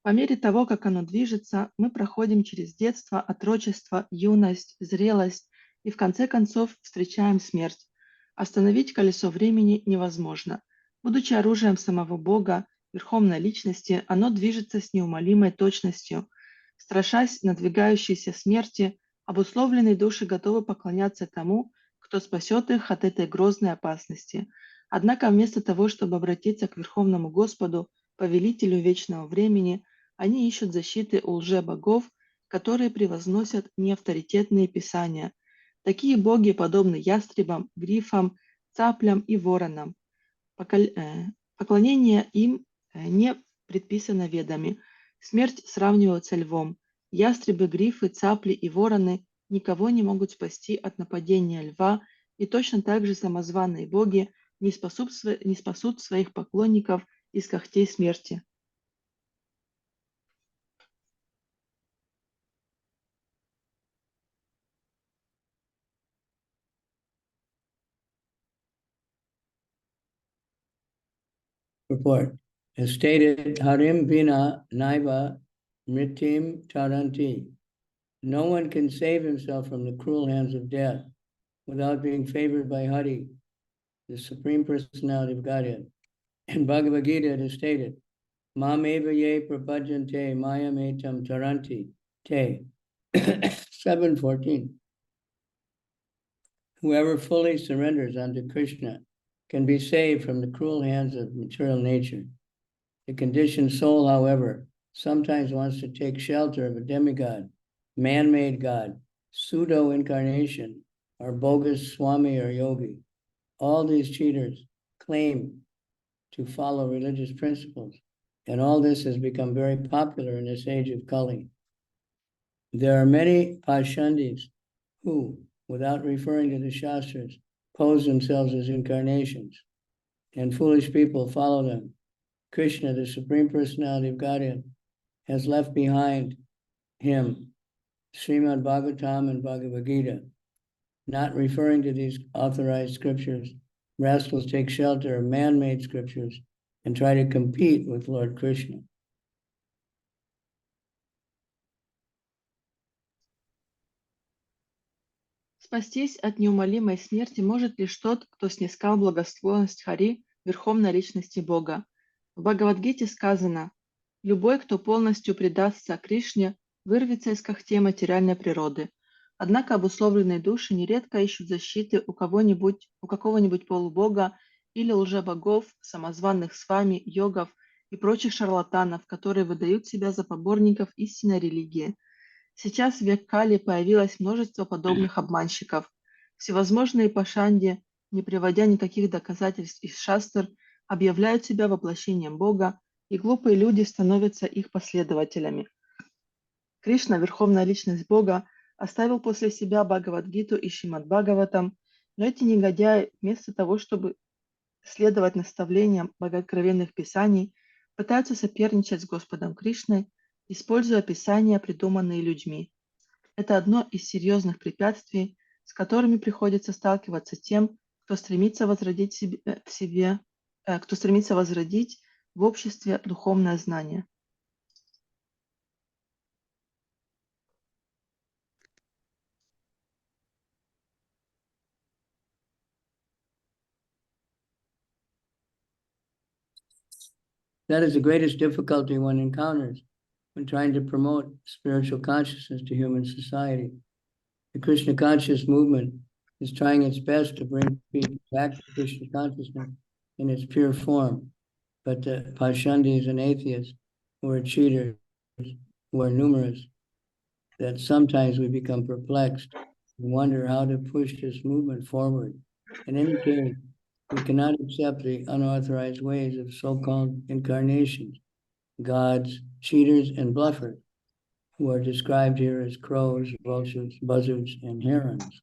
По мере того, как оно движется, мы проходим через детство, отрочество, юность, зрелость и в конце концов встречаем смерть. Остановить колесо времени невозможно. Будучи оружием самого Бога, Верховной Личности, оно движется с неумолимой точностью. Страшась надвигающейся смерти, обусловленные души готовы поклоняться тому, кто спасет их от этой грозной опасности. Однако вместо того, чтобы обратиться к Верховному Господу, Повелителю вечного времени, они ищут защиты у лже-богов, которые превозносят неавторитетные писания. Такие боги подобны ястребам, грифам, цаплям и воронам. Поклонение им не предписано ведами. Смерть сравнивают со львом. Ястребы, грифы, цапли и вороны никого не могут спасти от нападения льва, и точно так же самозваные боги не спасут своих поклонников из когтей смерти. Report. As stated, Harim Vina Naiva Mritim Taranti. No one can save himself from the cruel hands of death without being favored by Hari, the Supreme Personality of Godhead. In Bhagavad Gita it is stated, Mameva ye prabhajante mayam etam taranti te. 7:14. Whoever fully surrenders unto Krishna can be saved from the cruel hands of material nature. The conditioned soul, however, sometimes wants to take shelter of a demigod, man-made god, pseudo-incarnation, or bogus Swami or yogi. All these cheaters claim to follow religious principles, and all this has become very popular in this age of Kali. There are many Pashandis who, without referring to the Shastras, pose themselves as incarnations, and foolish people follow them. Krishna, the Supreme Personality of Godhead, has left behind him Srimad Bhagavatam and Bhagavad Gita. Not referring to these authorized scriptures, rascals take shelter of man-made scriptures and try to compete with Lord Krishna. Спастись от неумолимой смерти может лишь тот, кто снискал благосклонность Хари, Верховной Личности Бога. В Бхагавадгите сказано: «Любой, кто полностью предастся Кришне, вырвется из когтей материальной природы. Однако обусловленные души нередко ищут защиты у какого-нибудь полубога или лжебогов, самозваных свами, йогов и прочих шарлатанов, которые выдают себя за поборников истинной религии. Сейчас в век Кали появилось множество подобных обманщиков. Всевозможные пашанди, не приводя никаких доказательств из шастр, объявляют себя воплощением Бога, и глупые люди становятся их последователями. Кришна, верховная личность Бога, оставил после себя Бхагавадгиту и Шримад Бхагаватам, но эти негодяи, вместо того, чтобы следовать наставлениям богооткровенных писаний, пытаются соперничать с Господом Кришной, используя писания, придуманные людьми. Это одно из серьезных препятствий, с которыми приходится сталкиваться тем, кто стремится возродить в обществе духовное знание. That is the greatest difficulty one encounters when trying to promote spiritual consciousness to human society. The Krishna conscious movement is trying its best to bring people back to Krishna consciousness in its pure form. But the Pashandis and atheists, who are cheaters, who are numerous, that sometimes we become perplexed and wonder how to push this movement forward. In any case, we cannot accept the unauthorized ways of so-called incarnations, gods, cheaters, and bluffers, who are described here as crows, vultures, buzzards, and herons.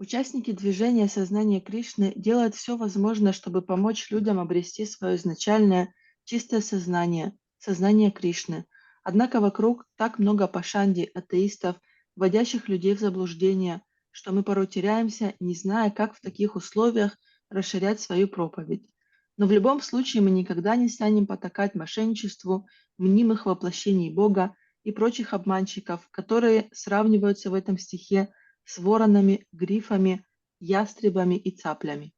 Участники движения сознания Кришны делают все возможное, чтобы помочь людям обрести свое изначальное чистое сознание, сознание Кришны. Однако вокруг так много пашанди, атеистов, вводящих людей в заблуждение, что мы порой теряемся, не зная, как в таких условиях расширять свою проповедь. Но в любом случае мы никогда не станем потакать мошенничеству, мнимых воплощений Бога и прочих обманщиков, которые сравниваются в этом стихе с воронами, грифами, ястребами и цаплями.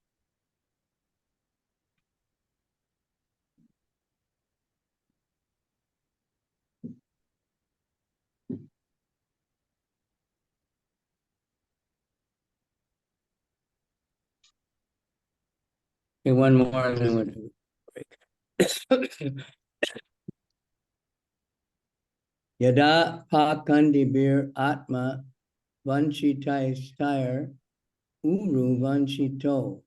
Okay, one more and then we'll do a break. Yada pakandi bir atma vanchitaistire uru vanchito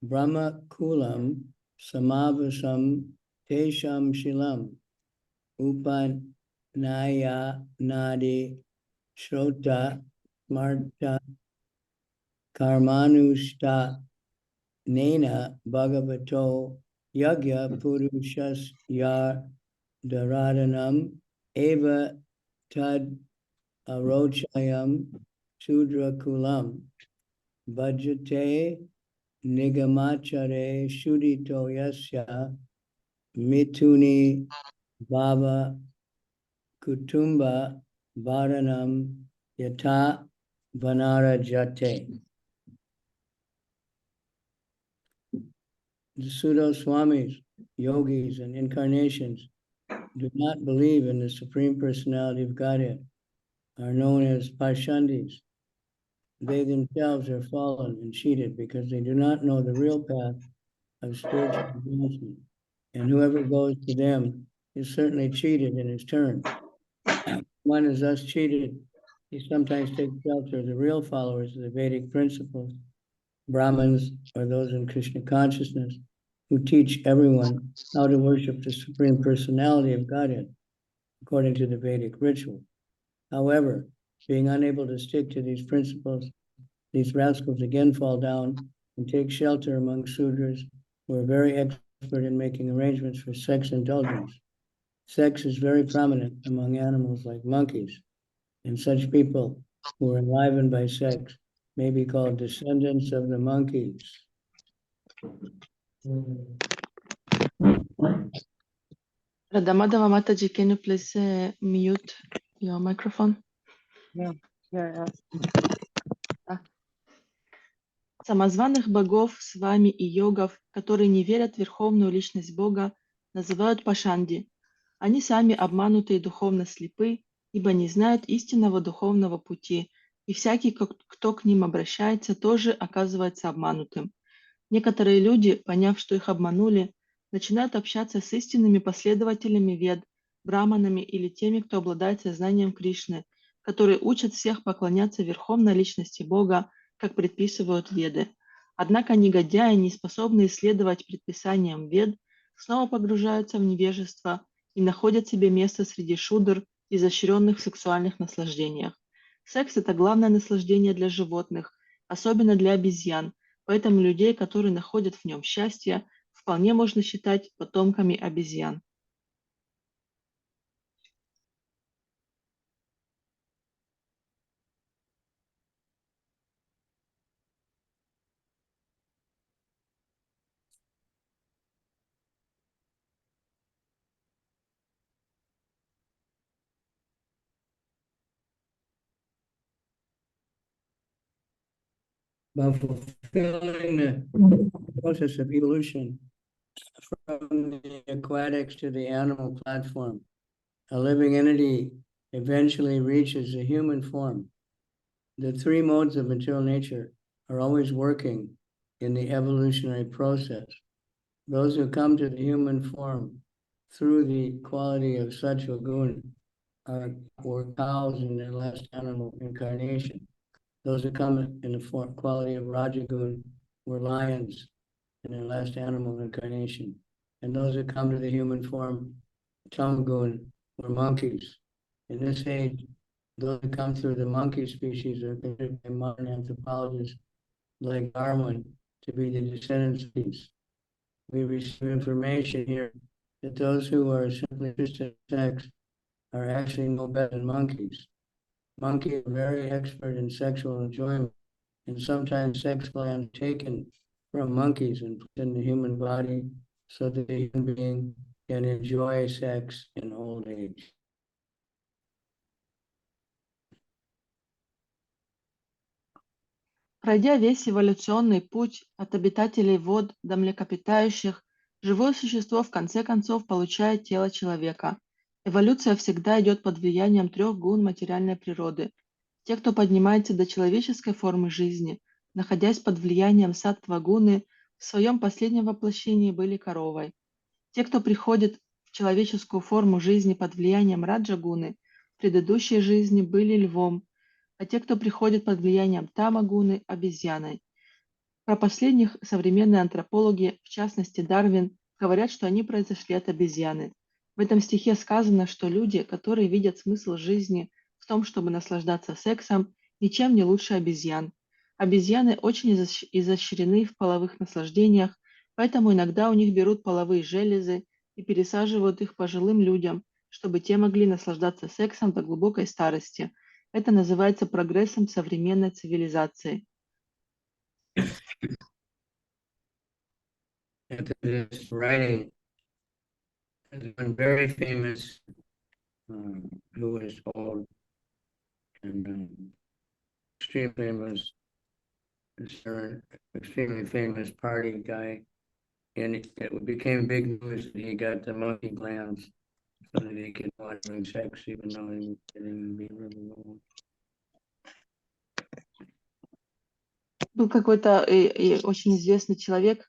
brahma kulam samavasam tesham shilam upanaya nadi shrota marta karmanushta nena bhagavato yagya purushas yar dharadanam eva tad arochayam shudra kulam bhajate nigamachare shudito yasya mituni bhava kutumba varanam yata vanarajate. The pseudo swamis, yogis, and incarnations do not believe in the Supreme Personality of Godhead, are known as Pashandis. They themselves are fallen and cheated because they do not know the real path of spiritual advancement. And whoever goes to them is certainly cheated in his turn. One is thus cheated. He sometimes takes shelter of the real followers of the Vedic principles, Brahmins or those in Krishna consciousness, who teach everyone how to worship the Supreme Personality of Godhead according to the Vedic ritual. However, being unable to stick to these principles, these rascals again fall down and take shelter among Sudras who are very expert in making arrangements for sex indulgence. Sex is very prominent among animals like monkeys, and such people who are enlivened by sex may be called descendants of the monkeys. Radhamadava Mataji, can you please mute your microphone? Yeah. Самозваных богов, свами и йогов, которые не верят в верховную личность Бога, называют пашанди. Они сами обмануты и духовно слепы, ибо не знают истинного духовного пути, и всякий, кто к ним обращается, тоже оказывается обманутым. Некоторые люди, поняв, что их обманули, начинают общаться с истинными последователями Вед, браманами или теми, кто обладает сознанием Кришны, которые учат всех поклоняться верховной личности Бога, как предписывают Веды. Однако негодяи, не способные исследовать предписаниям Вед, снова погружаются в невежество и находят себе место среди шудр, изощренных в сексуальных наслаждениях. Секс – это главное наслаждение для животных, особенно для обезьян, поэтому людей, которые находят в нем счастье, вполне можно считать потомками обезьян. By fulfilling the process of evolution from the aquatics to the animal platform, a living entity eventually reaches a human form. The three modes of material nature are always working in the evolutionary process. Those who come to the human form through the quality of Sattva Guna were cows in their last animal incarnation. Those who come in the quality of Rajagun were lions in their last animal incarnation. And those who come to the human form, Tamagun, were monkeys. In this age, those who come through the monkey species are considered by modern anthropologists like Darwin to be the descendants of these. We receive information here that those who are simply interested in sex are actually no better than monkeys. Monkeys are very expert in sexual enjoyment, and sometimes sex glands taken from monkeys and put in the human body so that the human being can enjoy sex in old age. Пройдя весь эволюционный путь от обитателей вод до млекопитающих, живое существо в конце концов получает тело человека. Эволюция всегда идет под влиянием трех гун материальной природы. Те, кто поднимается до человеческой формы жизни, находясь под влиянием саттва-гуны, в своем последнем воплощении были коровой. Те, кто приходит в человеческую форму жизни под влиянием раджа-гуны, в предыдущей жизни были львом, а те, кто приходит под влиянием тамагуны, обезьяной. Про последних современные антропологи, в частности Дарвин, говорят, что они произошли от обезьяны. В этом стихе сказано, что люди, которые видят смысл жизни в том, чтобы наслаждаться сексом, ничем не лучше обезьян. Обезьяны очень изощрены в половых наслаждениях, поэтому иногда у них берут половые железы и пересаживают их пожилым людям, чтобы те могли наслаждаться сексом до глубокой старости. Это называется прогрессом современной цивилизации. This writing has been very famous, who is old and extremely famous party guy, and it became big news that he got the monkey glands so that he could watch having sex, even though he didn't be really old. Был какой-то очень известный человек,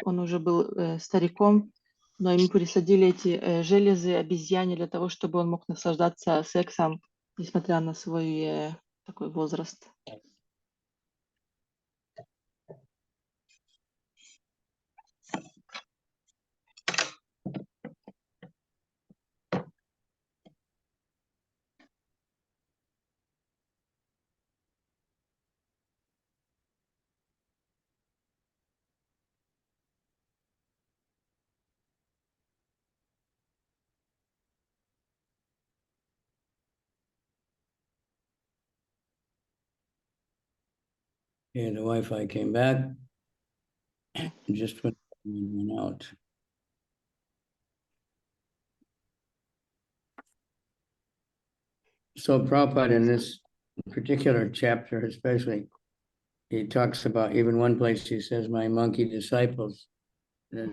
он уже был стариком, но ему присадили эти железы обезьяне для того, чтобы он мог наслаждаться сексом, несмотря на свой такой возраст. Yeah, the Wi-Fi came back, just went out. So Prabhupada, in this particular chapter especially, he talks about, even one place he says, my monkey disciples, that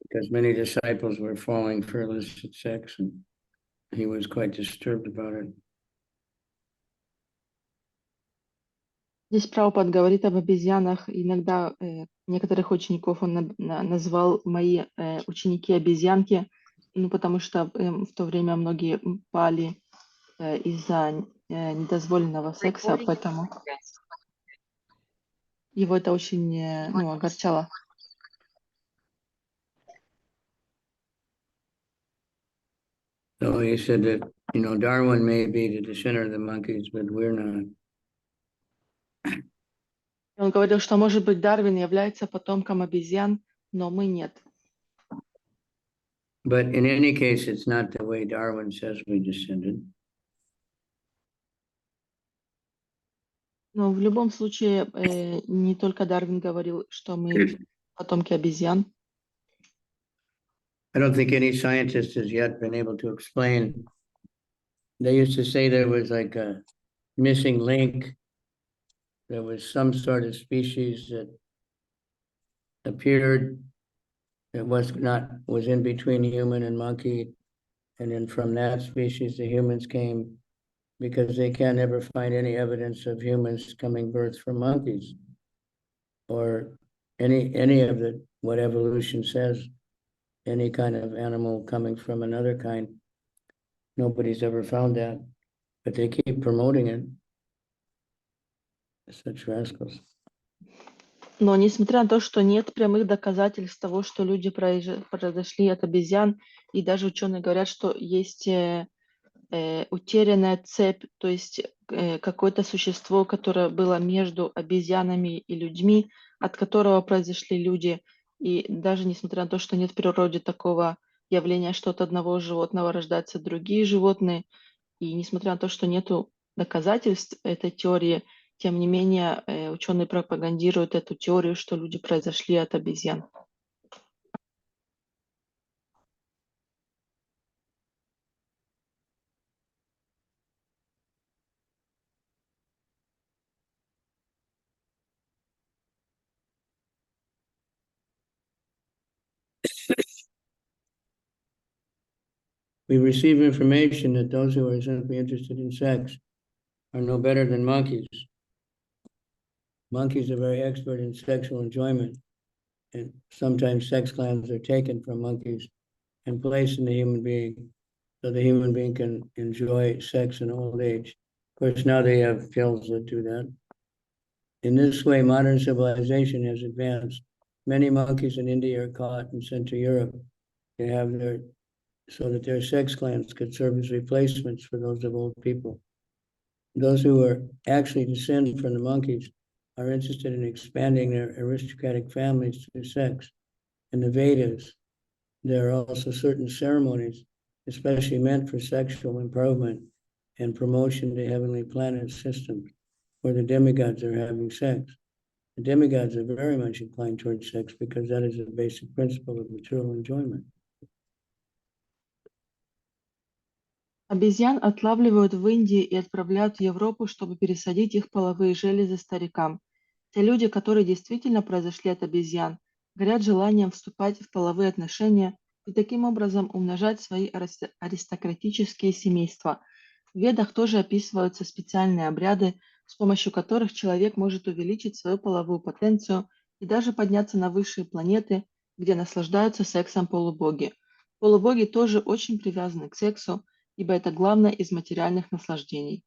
because many disciples were falling for illicit sex, and he was quite disturbed about it. Здесь Прабхупад говорит об обезьянах. Иногда некоторых учеников он назвал мои ученики обезьянки, ну, потому что в то время многие пали из-за недозволенного секса, поэтому его это очень огорчало. So he said that, Darwin may be the descendant of the monkeys, but we're not. Он говорил, что, может быть, Дарвин является потомком обезьян, но мы нет. But in any case, it's not the way Darwin says we descended. Но в любом случае, не только Дарвин говорил, что мы потомки обезьян. I don't think any scientist has yet been able to explain. They used to say there was like a missing link. There was some sort of species that appeared that was in between human and monkey. And then from that species, the humans came, because they can't ever find any evidence of humans coming birth from monkeys or any of what evolution says, any kind of animal coming from another kind. Nobody's ever found that, but they keep promoting it. Such rascals. Но несмотря на то, что нет прямых доказательств того, что люди произошли от обезьян, и даже ученые говорят, что есть утерянная цепь, то есть какое-то существо, которое было между обезьянами и людьми, от которого произошли люди. И даже несмотря на то, что нет в природе такого явления, что от одного животного рождаются другие животные, и несмотря на то, что нет доказательств этой теории, тем не менее ученые пропагандируют эту теорию, что люди произошли от обезьян. We receive information that those who are simply interested in sex are no better than monkeys. Monkeys are very expert in sexual enjoyment, and sometimes sex glands are taken from monkeys and placed in the human being, so the human being can enjoy sex in old age. Of course, now they have pills that do that. In this way, modern civilization has advanced. Many monkeys in India are caught and sent to Europe. They have so that their sex glands could serve as replacements for those of old people. Those who are actually descended from the monkeys are interested in expanding their aristocratic families through sex. In the Vedas, there are also certain ceremonies, especially meant for sexual improvement and promotion to heavenly planet systems, where the demigods are having sex. The demigods are very much inclined towards sex because that is a basic principle of material enjoyment. Обезьян отлавливают в Индии и отправляют в Европу, чтобы пересадить их половые железы старикам. Те люди, которые действительно произошли от обезьян, горят желанием вступать в половые отношения и таким образом умножать свои аристократические семейства. В Ведах тоже описываются специальные обряды, с помощью которых человек может увеличить свою половую потенцию и даже подняться на высшие планеты, где наслаждаются сексом полубоги. Полубоги тоже очень привязаны к сексу, ибо это главное из материальных наслаждений.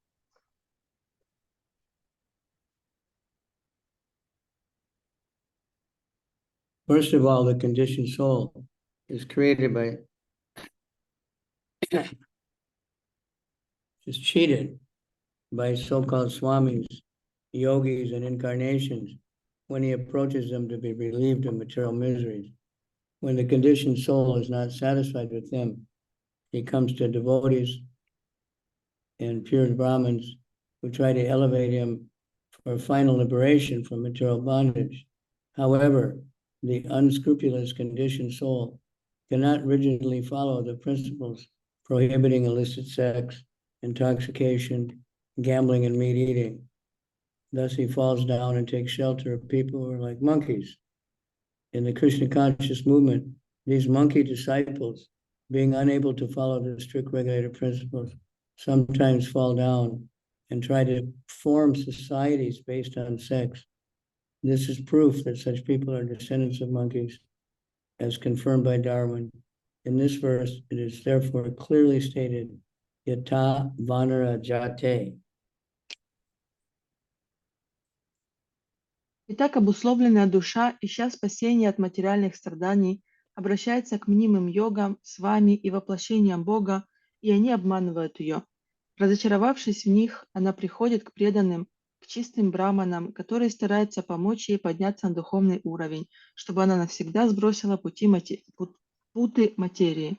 First of all, the conditioned soul is created by, is cheated by so-called swamis, yogis, and incarnations when he approaches them to be relieved of material miseries. When the conditioned soul is not satisfied with them, he comes to devotees and pure Brahmins who try to elevate him for final liberation from material bondage. However, the unscrupulous conditioned soul cannot rigidly follow the principles prohibiting illicit sex, intoxication, gambling, and meat eating. Thus, he falls down and takes shelter of people who are like monkeys. In the Krishna conscious movement, These monkey disciples, being unable to follow the strict regulated principles, sometimes fall down and try to form societies based on sex. This is proof that such people are descendants of monkeys, as confirmed by Darwin. In this verse, it is therefore clearly stated, Yata Vanara Jate. Итак, обусловленная душа, ища спасения от материальных страданий, обращается к мнимым йогам, свами и воплощениям Бога, и они обманывают ее. Разочаровавшись в них, она приходит к преданным, к чистым браманам, которые стараются помочь ей подняться на духовный уровень, чтобы она навсегда сбросила путы материи.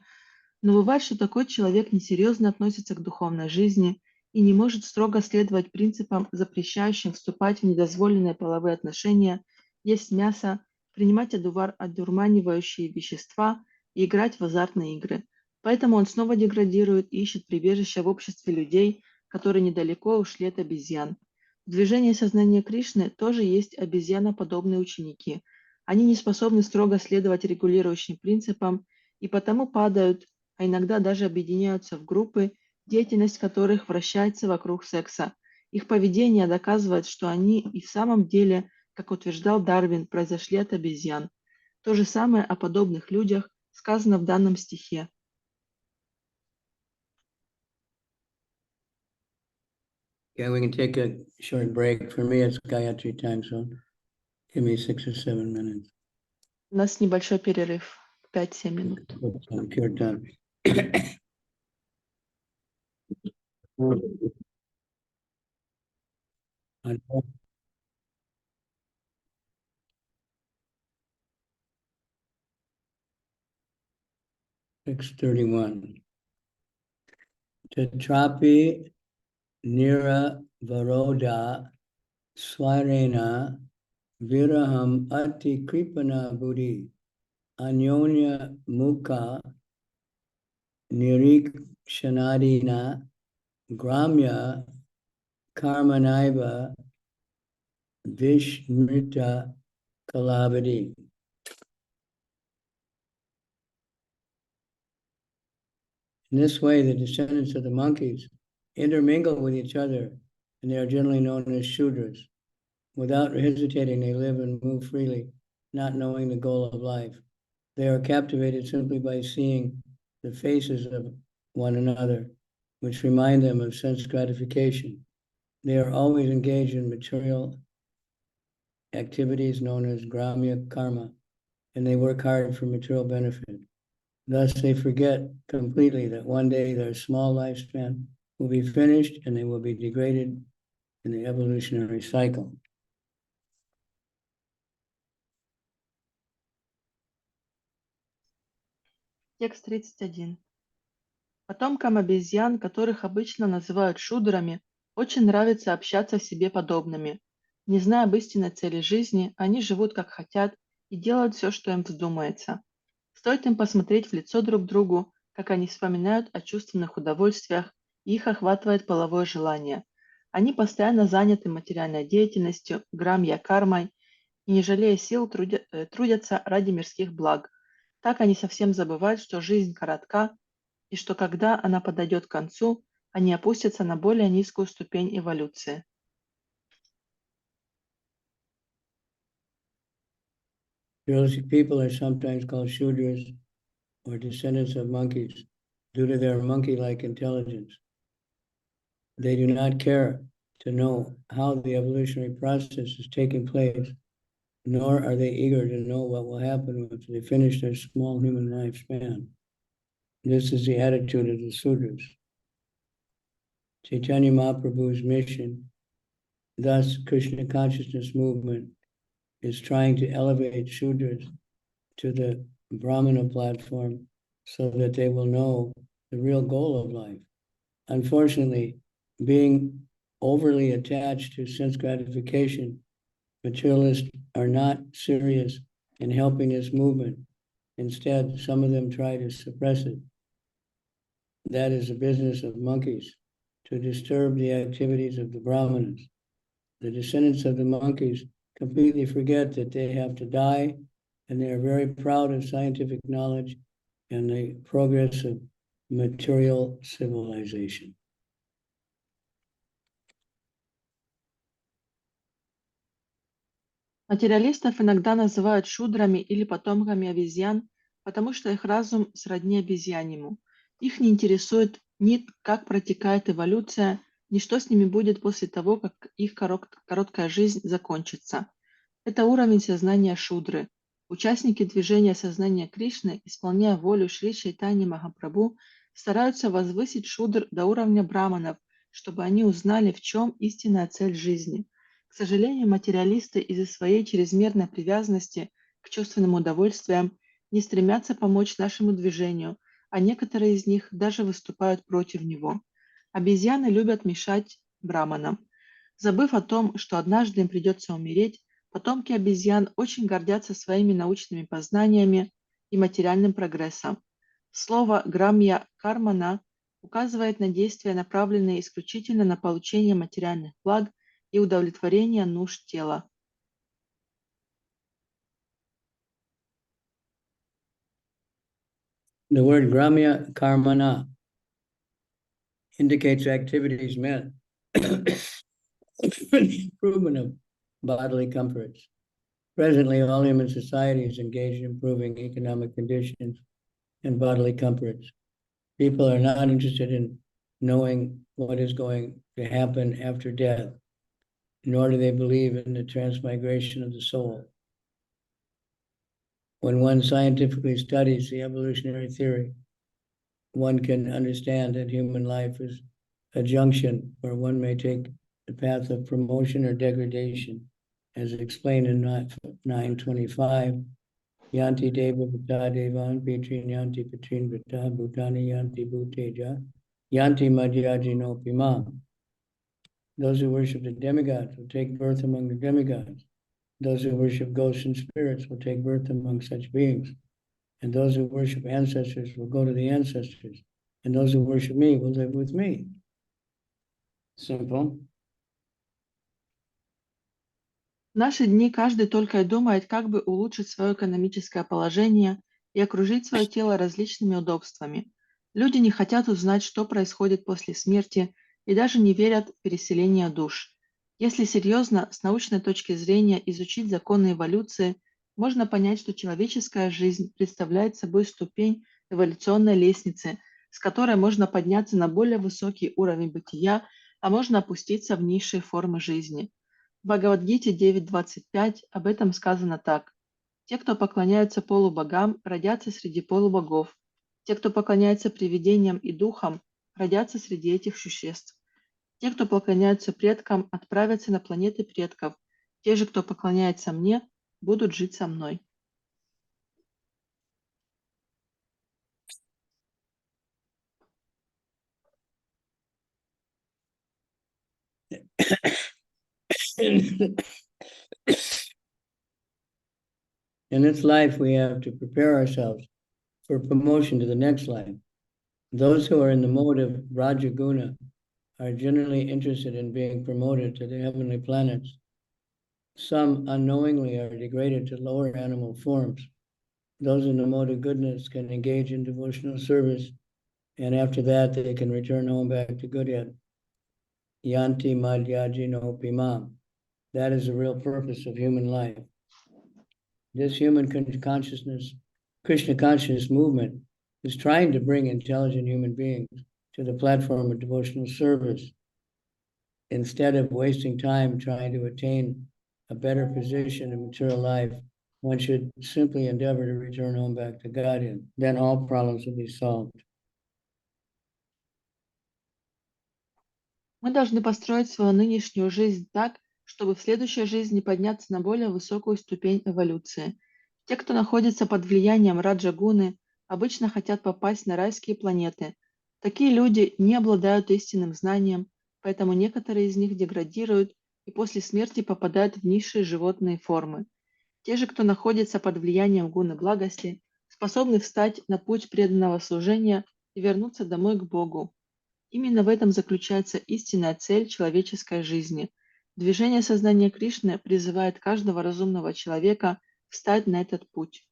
Но бывает, что такой человек несерьезно относится к духовной жизни и не может строго следовать принципам, запрещающим вступать в недозволенные половые отношения, есть мясо, принимать одурманивающие вещества и играть в азартные игры. Поэтому он снова деградирует и ищет прибежища в обществе людей, которые недалеко ушли от обезьян. В движении сознания Кришны тоже есть обезьяноподобные ученики. Они не способны строго следовать регулирующим принципам и потому падают, а иногда даже объединяются в группы, деятельность которых вращается вокруг секса. Их поведение доказывает, что они и в самом деле, как утверждал Дарвин, произошли от обезьян. То же самое о подобных людях сказано в данном стихе. Yeah, we can take a short break. For me, it's Gayatri time, so give me 6 or 7 minutes. У нас небольшой перерыв, 5-7 минут. Kirtan. 631. Tatrapi Nira Varoda Swarena Viraham Ati Kripana Buddhi Anyonya Mukha Nirikshanadina Gramya Karmanaiva Vishmrita Kalavadi. In this way, the descendants of the monkeys intermingle with each other, and they are generally known as Shudras. Without hesitating, they live and move freely, not knowing the goal of life. They are captivated simply by seeing the faces of one another, which remind them of sense gratification. They are always engaged in material activities known as gramya karma, and they work hard for material benefit. Thus, they forget completely that one day their small lifespan will be finished and they will be degraded in the evolutionary cycle. Текст 31. Потомкам обезьян, которых обычно называют шудрами, очень нравится общаться с себе подобными. Не зная об истинной цели жизни, они живут как хотят и делают все, что им вздумается. Стоит им посмотреть в лицо друг другу, как они вспоминают о чувственных удовольствиях, и их охватывает половое желание. Они постоянно заняты материальной деятельностью, грамья-кармой, и, не жалея сил, трудятся ради мирских благ. Так они совсем забывают, что жизнь коротка, и что когда она подойдет к концу, они опустятся на более низкую ступень эволюции. Realistic people are sometimes called Shudras or descendants of monkeys due to their monkey-like intelligence. They do not care to know how the evolutionary process is taking place, nor are they eager to know what will happen once they finish their small human lifespan. This is the attitude of the Sudras. Chaitanya Mahaprabhu's mission, thus Krishna consciousness movement, is trying to elevate Shudras to the Brahmana platform so that they will know the real goal of life. Unfortunately, being overly attached to sense gratification, materialists are not serious in helping this movement. Instead, some of them try to suppress it. That is the business of monkeys, to disturb the activities of the Brahmanas. The descendants of the monkeys completely forget that they have to die and they are very proud of scientific knowledge and the progress of material civilization. Материалистов иногда называют шудрами или потомками обезьян, потому что их разум сродни обезьяньему. Их не интересует ни как протекает эволюция, ни что с ними будет после того, как их короткая жизнь закончится. Это уровень сознания шудры. Участники движения сознания Кришны, исполняя волю Шри Чайтаньи Махапрабху, стараются возвысить шудр до уровня браманов, чтобы они узнали, в чем истинная цель жизни. К сожалению, материалисты из-за своей чрезмерной привязанности к чувственным удовольствиям не стремятся помочь нашему движению, а некоторые из них даже выступают против него. Обезьяны любят мешать браманам. Забыв о том, что однажды им придется умереть, потомки обезьян очень гордятся своими научными познаниями и материальным прогрессом. Слово «грамья кармана» указывает на действия, направленные исключительно на получение материальных благ и удовлетворение нужд тела. The word gramya karmana indicates activities meant for the improvement of bodily comforts. Presently, all human society is engaged in improving economic conditions and bodily comforts. People are not interested in knowing what is going to happen after death, nor do they believe in the transmigration of the soul. When one scientifically studies the evolutionary theory, one can understand that human life is a junction where one may take the path of promotion or degradation, as explained in 925. Yanti deva vata devan pitrin yanti pitrin vata bhutani yanti bhuteja yanti madhyajino pimam. Those who worship the demigods will take birth among the demigods. Those who worship ghosts and spirits will take birth among such beings. And those who worship ancestors will go to the ancestors. And those who worship me will live with me. Simple. В наши дни каждый только и думает, как бы улучшить свое экономическое положение и окружить свое тело различными удобствами. Люди не хотят узнать, что происходит после смерти, и даже не верят в переселение душ. Если серьезно, с научной точки зрения, изучить законы эволюции, можно понять, что человеческая жизнь представляет собой ступень эволюционной лестницы, с которой можно подняться на более высокий уровень бытия, а можно опуститься в низшие формы жизни. В Бхагавад-гите 9.25 об этом сказано так. Те, кто поклоняются полубогам, родятся среди полубогов. Те, кто поклоняется привидениям и духам, родятся среди этих существ. Те, кто поклоняются предкам, отправятся на планеты предков. Те же, кто поклоняется мне, будут жить со мной. In this life, we have to prepare ourselves for promotion to the next life. Those who are in the mode of Rajaguna are generally interested in being promoted to the heavenly planets. Some unknowingly are degraded to lower animal forms. Those in the mode of goodness can engage in devotional service, and after that they can return home back to Godhead. Yanti madhyajino pimam. That is the real purpose of human life. This human consciousness, Krishna consciousness movement is trying to bring intelligent human beings to the platform of devotional service. Instead of wasting time trying to attain a better position in material life, one should simply endeavor to return home back to Godhead. Then all problems will be solved. Мы должны построить свою нынешнюю жизнь так, чтобы в следующей жизни подняться на более высокую ступень эволюции. Те, кто находится под влиянием Раджагуны, обычно хотят попасть на райские планеты. Такие люди не обладают истинным знанием, поэтому некоторые из них деградируют и после смерти попадают в низшие животные формы. Те же, кто находится под влиянием гуны благости, способны встать на путь преданного служения и вернуться домой к Богу. Именно в этом заключается истинная цель человеческой жизни. Движение сознания Кришны призывает каждого разумного человека встать на этот путь.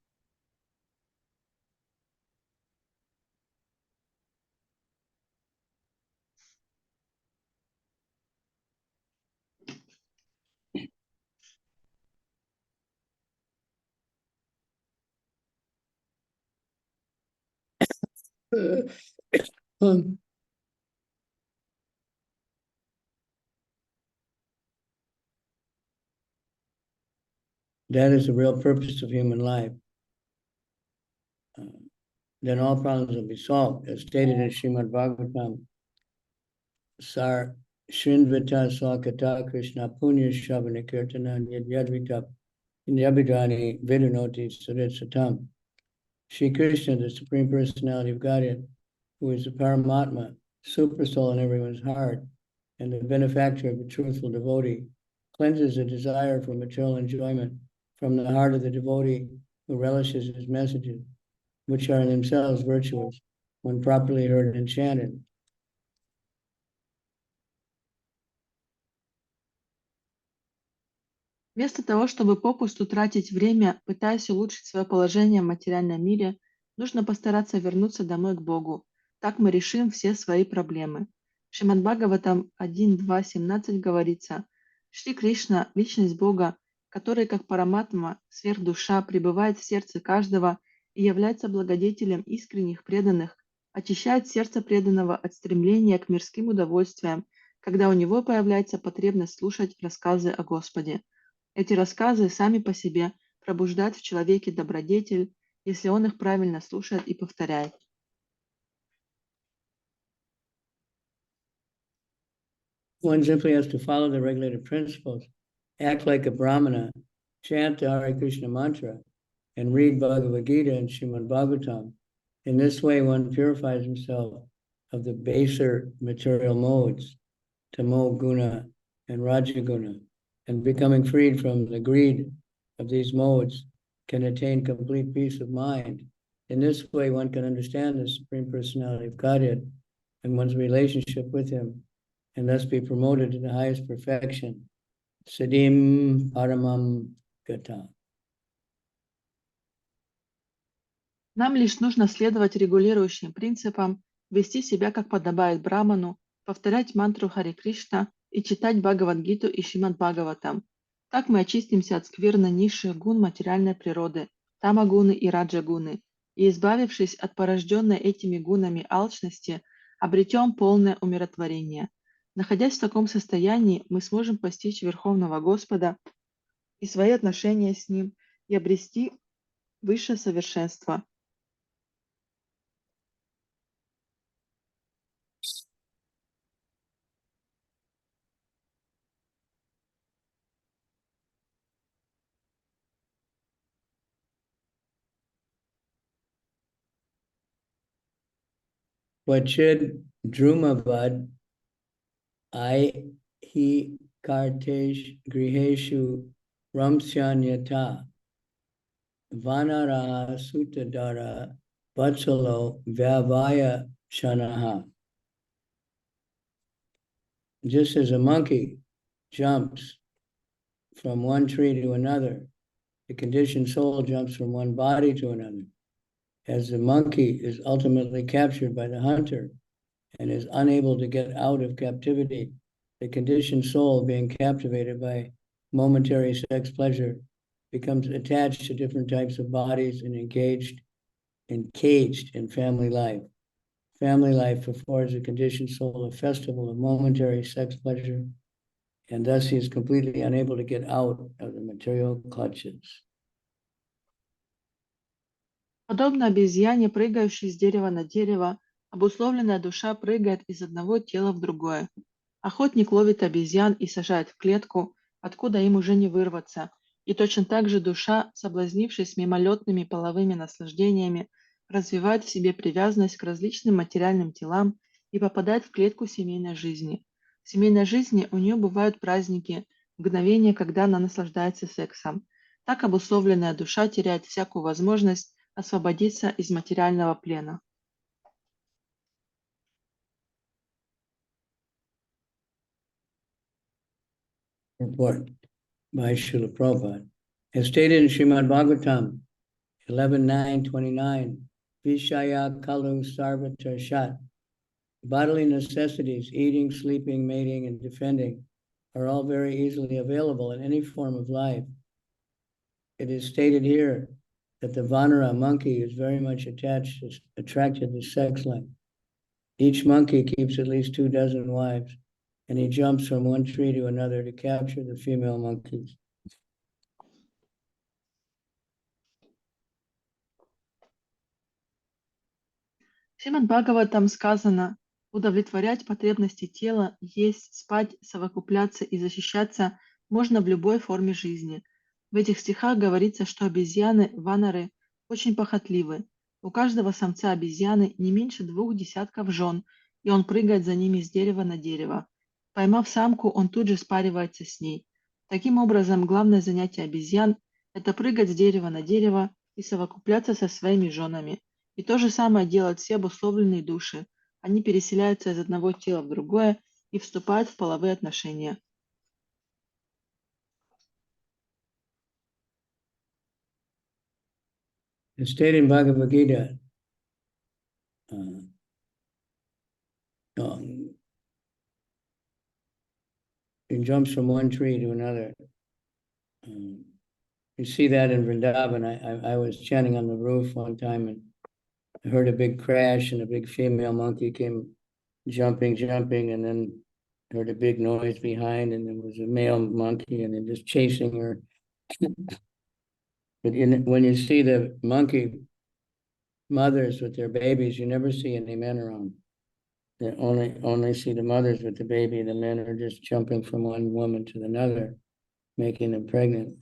Um, That is the real purpose of human life. Then all problems will be solved, as stated in Srimad Bhagavatam. Sar Srinvita Swakata Krishna Punya Shavana Kirtana Yadvita Yabhidani Vidunoti Surit Satam. Shri Krishna, the Supreme Personality of Godhead, who is the Paramatma, super soul in everyone's heart, and the benefactor of a truthful devotee, cleanses the desire for material enjoyment from the heart of the devotee who relishes his messages, which are in themselves virtuous, when properly heard and chanted. Вместо того, чтобы попусту тратить время, пытаясь улучшить свое положение в материальном мире, нужно постараться вернуться домой к Богу. Так мы решим все свои проблемы. В Шримад Бхагаватам 1.2.17 говорится: Шри Кришна, личность Бога, который как параматма, сверхдуша, пребывает в сердце каждого и является благодетелем искренних преданных, очищает сердце преданного от стремления к мирским удовольствиям, когда у него появляется потребность слушать рассказы о Господе. Эти рассказы сами по себе пробуждают в человеке добродетель, если он их правильно слушает и повторяет. One simply has to follow the regulated principles, act like a Brahmana, chant the Hare Krishna mantra, and read Bhagavad Gita and Srimad Bhagavatam. In this way, one purifies himself of the baser material modes, Tamo Guna and Rajaguna, and becoming freed from the greed of these modes can attain complete peace of mind. In this way, one can understand the Supreme Personality of Godhead and one's relationship with Him, and thus be promoted to the highest perfection, Siddhim Paramam Gata. Нам лишь нужно следовать регулирующим принципам, вести себя как подобает Браману, повторять мантру Харе Кришна и читать Бхагавад-гиту и Шримад Бхагаватам. Так мы очистимся от скверны низших гун материальной природы, тамагуны и раджагуны, и, избавившись от порожденной этими гунами алчности, обретем полное умиротворение. Находясь в таком состоянии, мы сможем постичь Верховного Господа и свои отношения с Ним и обрести высшее совершенство. Vachid Drumavad I Hi Kartesh Griheshu Ramsyanyata Vanaraha Sutadara Vatsalo Vyavaya Shanaha. Just as a monkey jumps from one tree to another, the conditioned soul jumps from one body to another. As the monkey is ultimately captured by the hunter and is unable to get out of captivity, the conditioned soul, being captivated by momentary sex pleasure, becomes attached to different types of bodies and encaged in family life. Family life affords a conditioned soul a festival of momentary sex pleasure, and thus he is completely unable to get out of the material clutches. Подобно обезьяне, прыгающей с дерева на дерево, обусловленная душа прыгает из одного тела в другое. Охотник ловит обезьян и сажает в клетку, откуда им уже не вырваться. И точно так же душа, соблазнившись мимолетными половыми наслаждениями, развивает в себе привязанность к различным материальным телам и попадает в клетку семейной жизни. В семейной жизни у нее бывают праздники, мгновения, когда она наслаждается сексом. Так обусловленная душа теряет всякую возможность освободиться из материального плена. Report by Srila Prabhupada. As stated in Srimad Bhagavatam 11.9.29, Vishaya Kalu Sarvatra Shat. Bodily necessities, eating, sleeping, mating, and defending, are all very easily available in any form of life. It is stated here that the Vanara monkey is very much attracted to sex life. Each monkey keeps at least 24 wives, and he jumps from one tree to another to capture the female monkeys. Шримад Бхагаватам сказано: удовлетворять потребности тела, есть, спать, совокупляться и защищаться можно в любой форме жизни. В этих стихах говорится, что обезьяны, ванары, очень похотливы. У каждого самца обезьяны не меньше 2 десятков жен, и он прыгает за ними с дерева на дерево. Поймав самку, он тут же спаривается с ней. Таким образом, главное занятие обезьян – это прыгать с дерева на дерево и совокупляться со своими женами. И то же самое делают все обусловленные души. Они переселяются из одного тела в другое и вступают в половые отношения. It's stated in Bhagavad Gita, he jumps from one tree to another. You see that in Vrindavan. I was chanting on the roof one time and I heard a big crash and a big female monkey came jumping, and then heard a big noise behind and there was a male monkey and then just chasing her. But when you see the monkey mothers with their babies, you never see any men around. You only see the mothers with the baby. The men are just jumping from one woman to another, making them pregnant.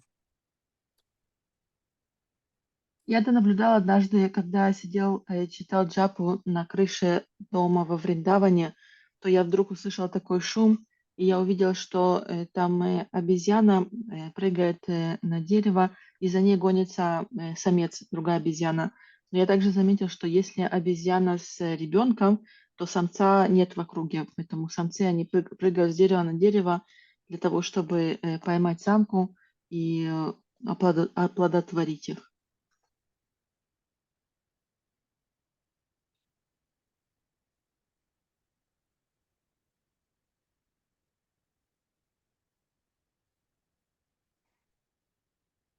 Я это наблюдала однажды, когда сидел, читал джапу на крыше дома во Вриндаване, то я вдруг услышала такой шум, и я увидела, что там обезьяна прыгает на дерево, и за ней гонится самец, другая обезьяна. Но я также заметила, что если обезьяна с ребенком, то самца нет в округе, поэтому самцы, они прыгают с дерева на дерево для того, чтобы поймать самку и оплодотворить их.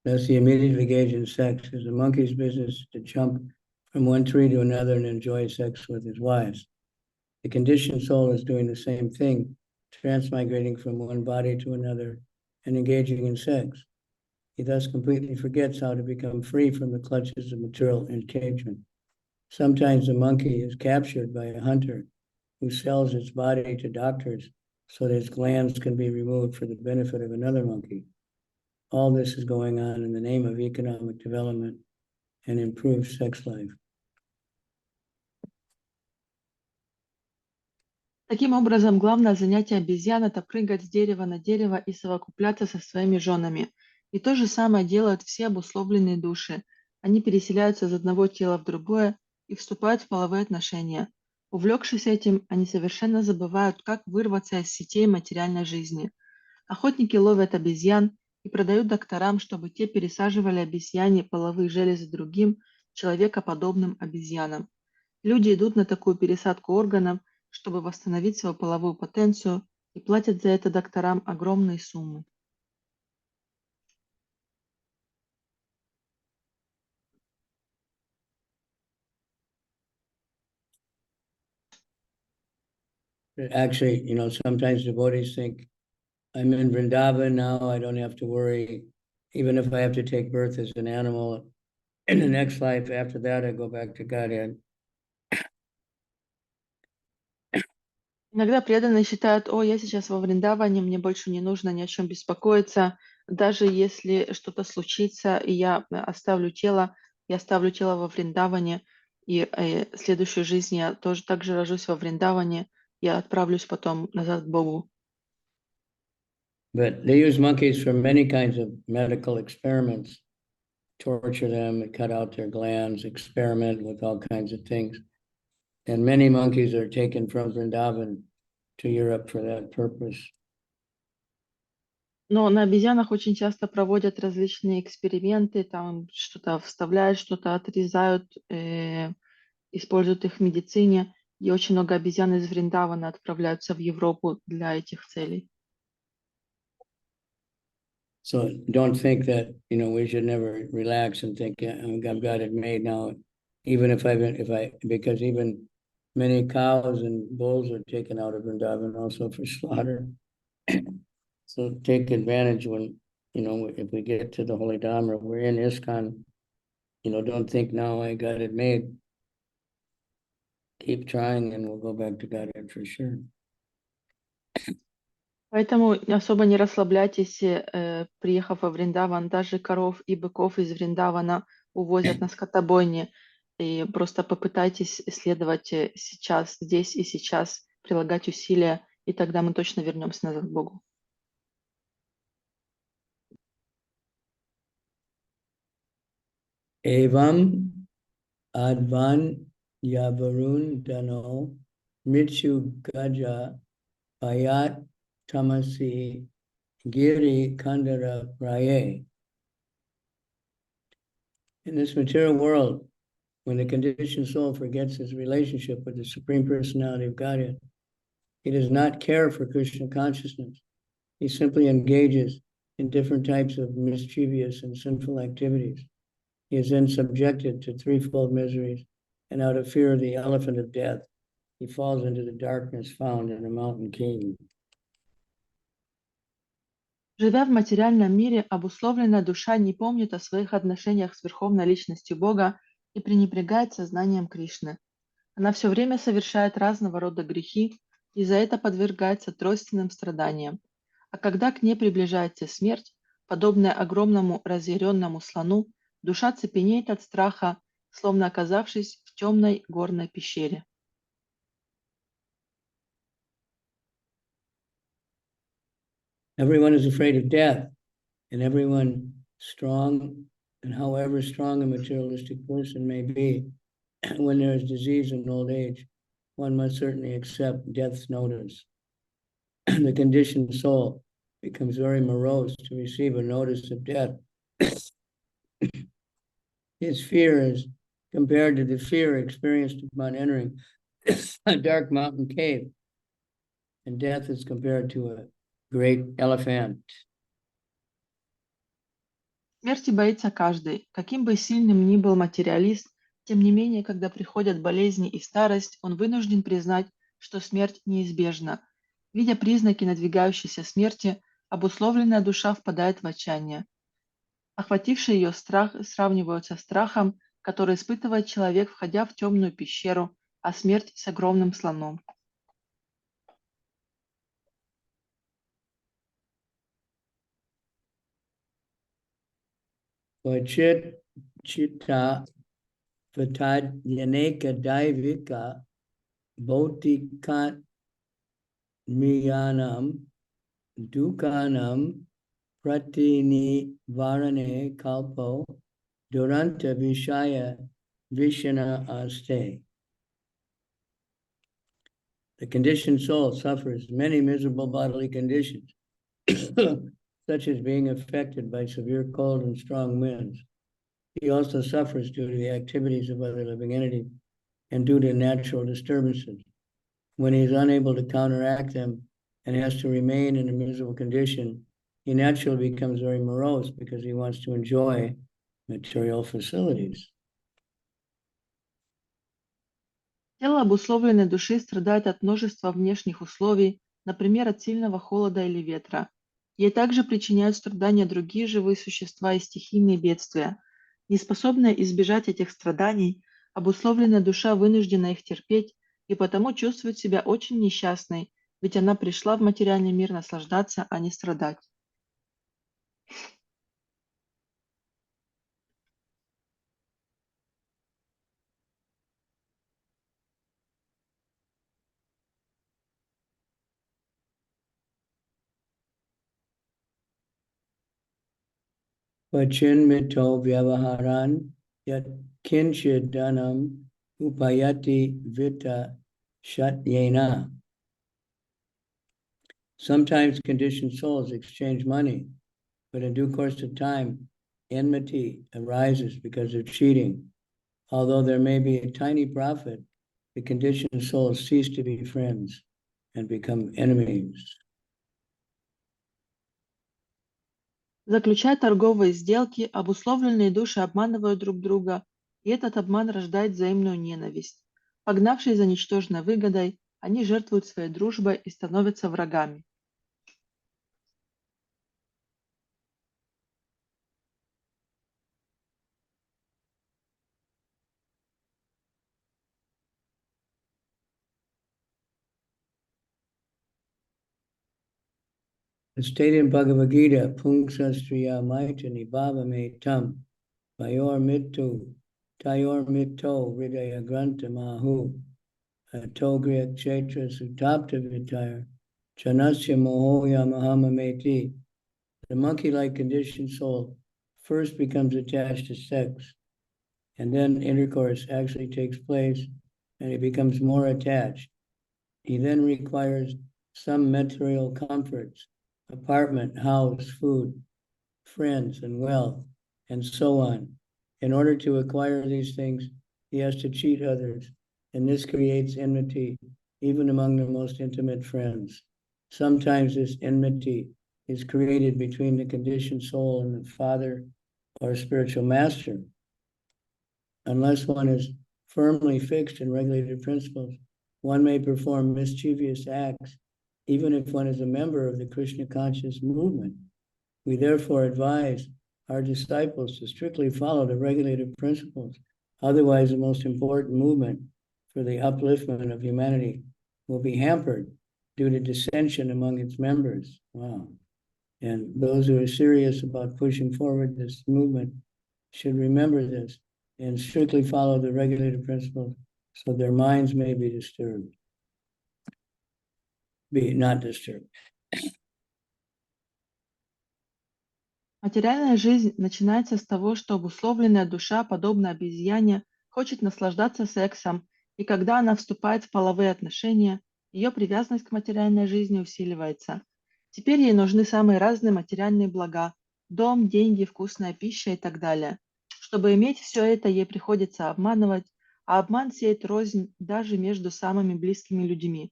Thus, he immediately engaged in sex. It's a monkey's business to jump from one tree to another and enjoy sex with his wives. The conditioned soul is doing the same thing, transmigrating from one body to another and engaging in sex. He thus completely forgets how to become free from the clutches of material engagement. Sometimes the monkey is captured by a hunter who sells its body to doctors so that its glands can be removed for the benefit of another monkey. All this is going on in the name of economic development and improved sex life. Таким образом, главное занятие обезьян – это прыгать с дерева на дерево и совокупляться со своими женами. И то же самое делают все обусловленные души. Они переселяются из одного тела в другое и вступают в половые отношения. Увлекшись этим, они совершенно забывают, как вырваться из сетей материальной жизни. Охотники ловят обезьян и продают докторам, чтобы те пересаживали обезьяне половые железы другим, человекоподобным обезьянам. Люди идут на такую пересадку органов, чтобы восстановить свою половую потенцию, и платят за это докторам огромные суммы. Actually, sometimes devotees think, I'm in Vrindavan now, I don't have to worry. Even if I have to take birth as an animal, in the next life, after that, I go back to Godhead. Иногда преданные считают: о, я сейчас во Вриндаване, мне больше не нужно ни о чем беспокоиться. Даже если что-то случится, и я оставлю тело во Вриндаване, и в следующей жизни я тоже так же рожусь во Вриндаване, я отправлюсь потом назад к Богу. But they use monkeys for many kinds of medical experiments, torture them, cut out their glands, experiment with all kinds of things. And many monkeys are taken from Vrindavan to Europe for that purpose. Но на обезьянах очень часто проводят различные эксперименты, там что-то вставляют, что-то отрезают, используют их в медицине. И очень много обезьян из Вриндавана отправляются в Европу для этих целей. So don't think that, we should never relax and think, I've got it made now. Even because even many cows and bulls are taken out of Vrindavan also for slaughter. So take advantage when, if we get to the Holy Dhamma, we're in ISKCON, don't think now I got it made. Keep trying and we'll go back to Godhead for sure. Поэтому особо не расслабляйтесь, приехав во Вриндаван. Даже коров и быков из Вриндавана увозят на скотобойне. И просто попытайтесь исследовать сейчас, здесь и сейчас, прилагать усилия, и тогда мы точно вернемся назад к Богу. Evam advan yavarun dano mitsu gaja payat tamasi giri kandara praye. In this material world, when the conditioned soul forgets his relationship with the Supreme Personality of Godhead, he does not care for Krishna consciousness. He simply engages in different types of mischievous and sinful activities. He is then subjected to threefold miseries, and out of fear of the elephant of death, he falls into the darkness found in a mountain cave. Живя в материальном мире, обусловленная душа не помнит о своих отношениях с Верховной Личностью Бога и пренебрегает сознанием Кришны. Она все время совершает разного рода грехи и за это подвергается тройственным страданиям. А когда к ней приближается смерть, подобная огромному разъяренному слону, душа цепенеет от страха, словно оказавшись в темной горной пещере. Everyone is afraid of death, and everyone strong, and however strong a materialistic person may be, when there is disease and old age, one must certainly accept death's notice. The conditioned soul becomes very morose to receive a notice of death. His fear is compared to the fear experienced upon entering a dark mountain cave, and death is compared to a great elephant. Смерти боится каждый. Каким бы сильным ни был материалист, тем не менее, когда приходят болезни и старость, он вынужден признать, что смерть неизбежна. Видя признаки надвигающейся смерти, обусловленная душа впадает в отчаяние. Охвативший ее страх сравнивают со страхом, который испытывает человек, входя в темную пещеру, а смерть с огромным слоном. Vachit chitta vatad yaneka daivika bhotikat miyanam dukanam pratini varane kalpo duranta vishaya vishana aste. The conditioned soul suffers many miserable bodily conditions, such as being affected by severe cold and strong winds. He also suffers due to the activities of other living entities and due to natural disturbances. When he is unable to counteract them and has to remain in a miserable condition, he naturally becomes very morose because he wants to enjoy material facilities. Тело обусловленной души страдает от множества внешних условий, например, от сильного холода или ветра. Ей также причиняют страдания другие живые существа и стихийные бедствия. Неспособная избежать этих страданий, обусловленная душа вынуждена их терпеть и потому чувствует себя очень несчастной, ведь она пришла в материальный мир наслаждаться, а не страдать. Vachin mito vyavaharan yat kinchidanam upayati vita shatyena. Sometimes conditioned souls exchange money, but in due course of time, enmity arises because of cheating. Although there may be a tiny profit, the conditioned souls cease to be friends and become enemies. Заключая торговые сделки, обусловленные души обманывают друг друга, и этот обман рождает взаимную ненависть. Погнавшись за ничтожной выгодой, они жертвуют своей дружбой и становятся врагами. It's stated in Bhagavad Gita, Pungsastriya Maitani Bhavame Tam, Vayor Mittu, Tayor Mitto, Hridaya Granta Mahu, Togriya Kshetra Sutapta Vitaya, Chanasya Mohoya Mahamameti. The monkey-like conditioned soul first becomes attached to sex, and then intercourse actually takes place, and he becomes more attached. He then requires some material comforts, apartment, house, food, friends, and wealth, and so on. In order to acquire these things, he has to cheat others, and this creates enmity, even among the most intimate friends. Sometimes this enmity is created between the conditioned soul and the father or spiritual master. Unless one is firmly fixed in regulated principles, one may perform mischievous acts even if one is a member of the Krishna conscious movement. We therefore advise our disciples to strictly follow the regulated principles. Otherwise, the most important movement for the upliftment of humanity will be hampered due to dissension among its members. Wow. And those who are serious about pushing forward this movement should remember this and strictly follow the regulated principles so their minds may be disturbed. Be not disturbed. Материальная жизнь начинается с того, что обусловленная душа, подобно обезьяне, хочет наслаждаться сексом, и когда она вступает в половые отношения, ее привязанность к материальной жизни усиливается. Теперь ей нужны самые разные материальные блага – дом, деньги, вкусная пища и так далее. Чтобы иметь все это, ей приходится обманывать, а обман сеет рознь даже между самыми близкими людьми.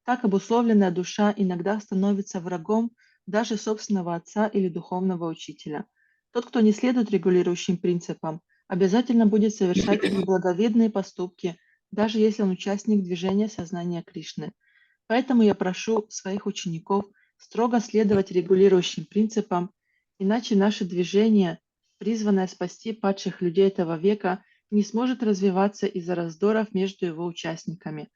Так обусловленная душа иногда становится врагом даже собственного отца или духовного учителя. Тот, кто не следует регулирующим принципам, обязательно будет совершать неблаговидные поступки, даже если он участник движения сознания Кришны. Поэтому я прошу своих учеников строго следовать регулирующим принципам, иначе наше движение, призванное спасти падших людей этого века, не сможет развиваться из-за раздоров между его участниками.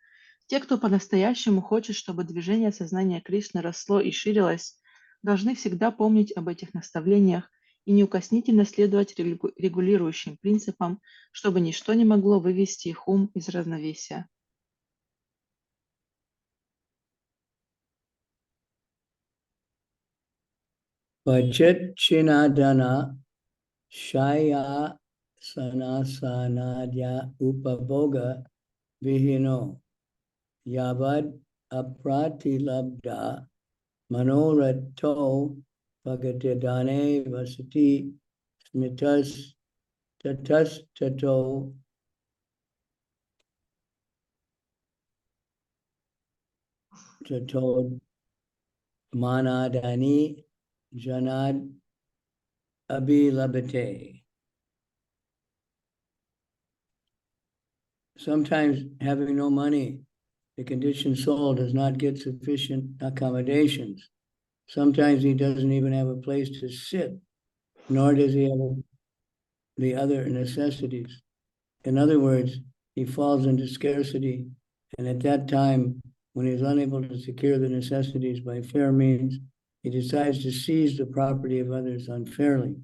Те, кто по-настоящему хочет, чтобы движение сознания Кришны росло и ширилось, должны всегда помнить об этих наставлениях и неукоснительно следовать регулирующим принципам, чтобы ничто не могло вывести их ум из равновесия. Vachet Chinadana Shaya Sanasanadya Upaboga Vihino Yavad Apratilabda Manorato Bhagatidane Vasati Smitas Tatas Tato Tato Manadani Janad Abhilabhate. Sometimes, having no money, the conditioned soul does not get sufficient accommodations. Sometimes he doesn't even have a place to sit, nor does he have the other necessities. In other words, he falls into scarcity, and at that time, when he's unable to secure the necessities by fair means, he decides to seize the property of others unfairly.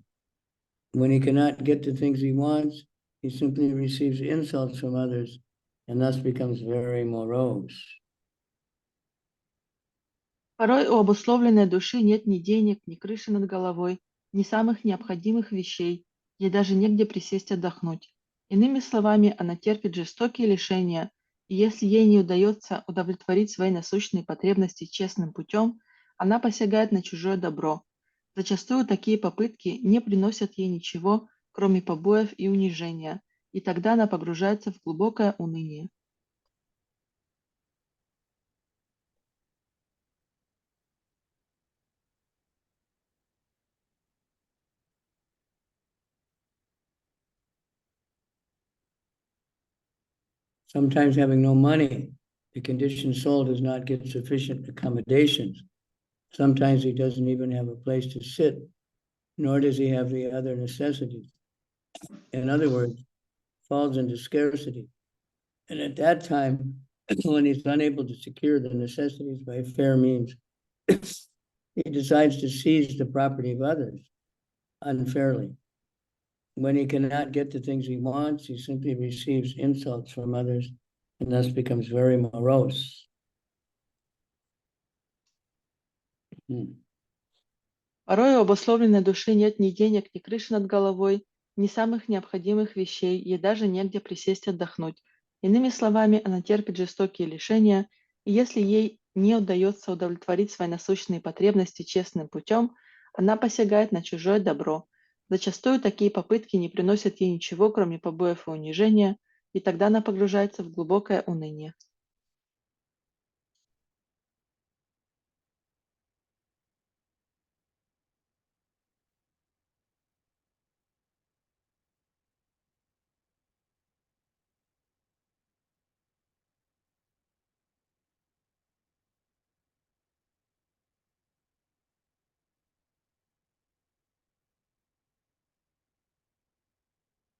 When he cannot get the things he wants, he simply receives insults from others and thus becomes very morose. Порой у обусловленной души нет ни денег, ни крыши над головой, ни самых необходимых вещей, ей даже негде присесть отдохнуть. Иными словами, она терпит жестокие лишения, и если ей не удается удовлетворить свои насущные потребности честным путем, она посягает на чужое добро. Зачастую такие попытки не приносят ей ничего, кроме побоев и унижения, и тогда она погружается в глубокое уныние. Sometimes having no money, the conditioned soul does not get sufficient accommodations. Sometimes he doesn't even have a place to sit, nor does he have the other necessities. In other words, falls into scarcity. And at that time, when he's unable to secure the necessities by fair means, he decides to seize the property of others unfairly. When he cannot get the things he wants, he simply receives insults from others and thus becomes very morose. Порой у обусловленной души нет ни денег, ни крыши над головой, ни самых необходимых вещей, ей даже негде присесть отдохнуть. Иными словами, она терпит жестокие лишения, и если ей не удается удовлетворить свои насущные потребности честным путем, она посягает на чужое добро. Зачастую такие попытки не приносят ей ничего, кроме побоев и унижения, и тогда она погружается в глубокое уныние.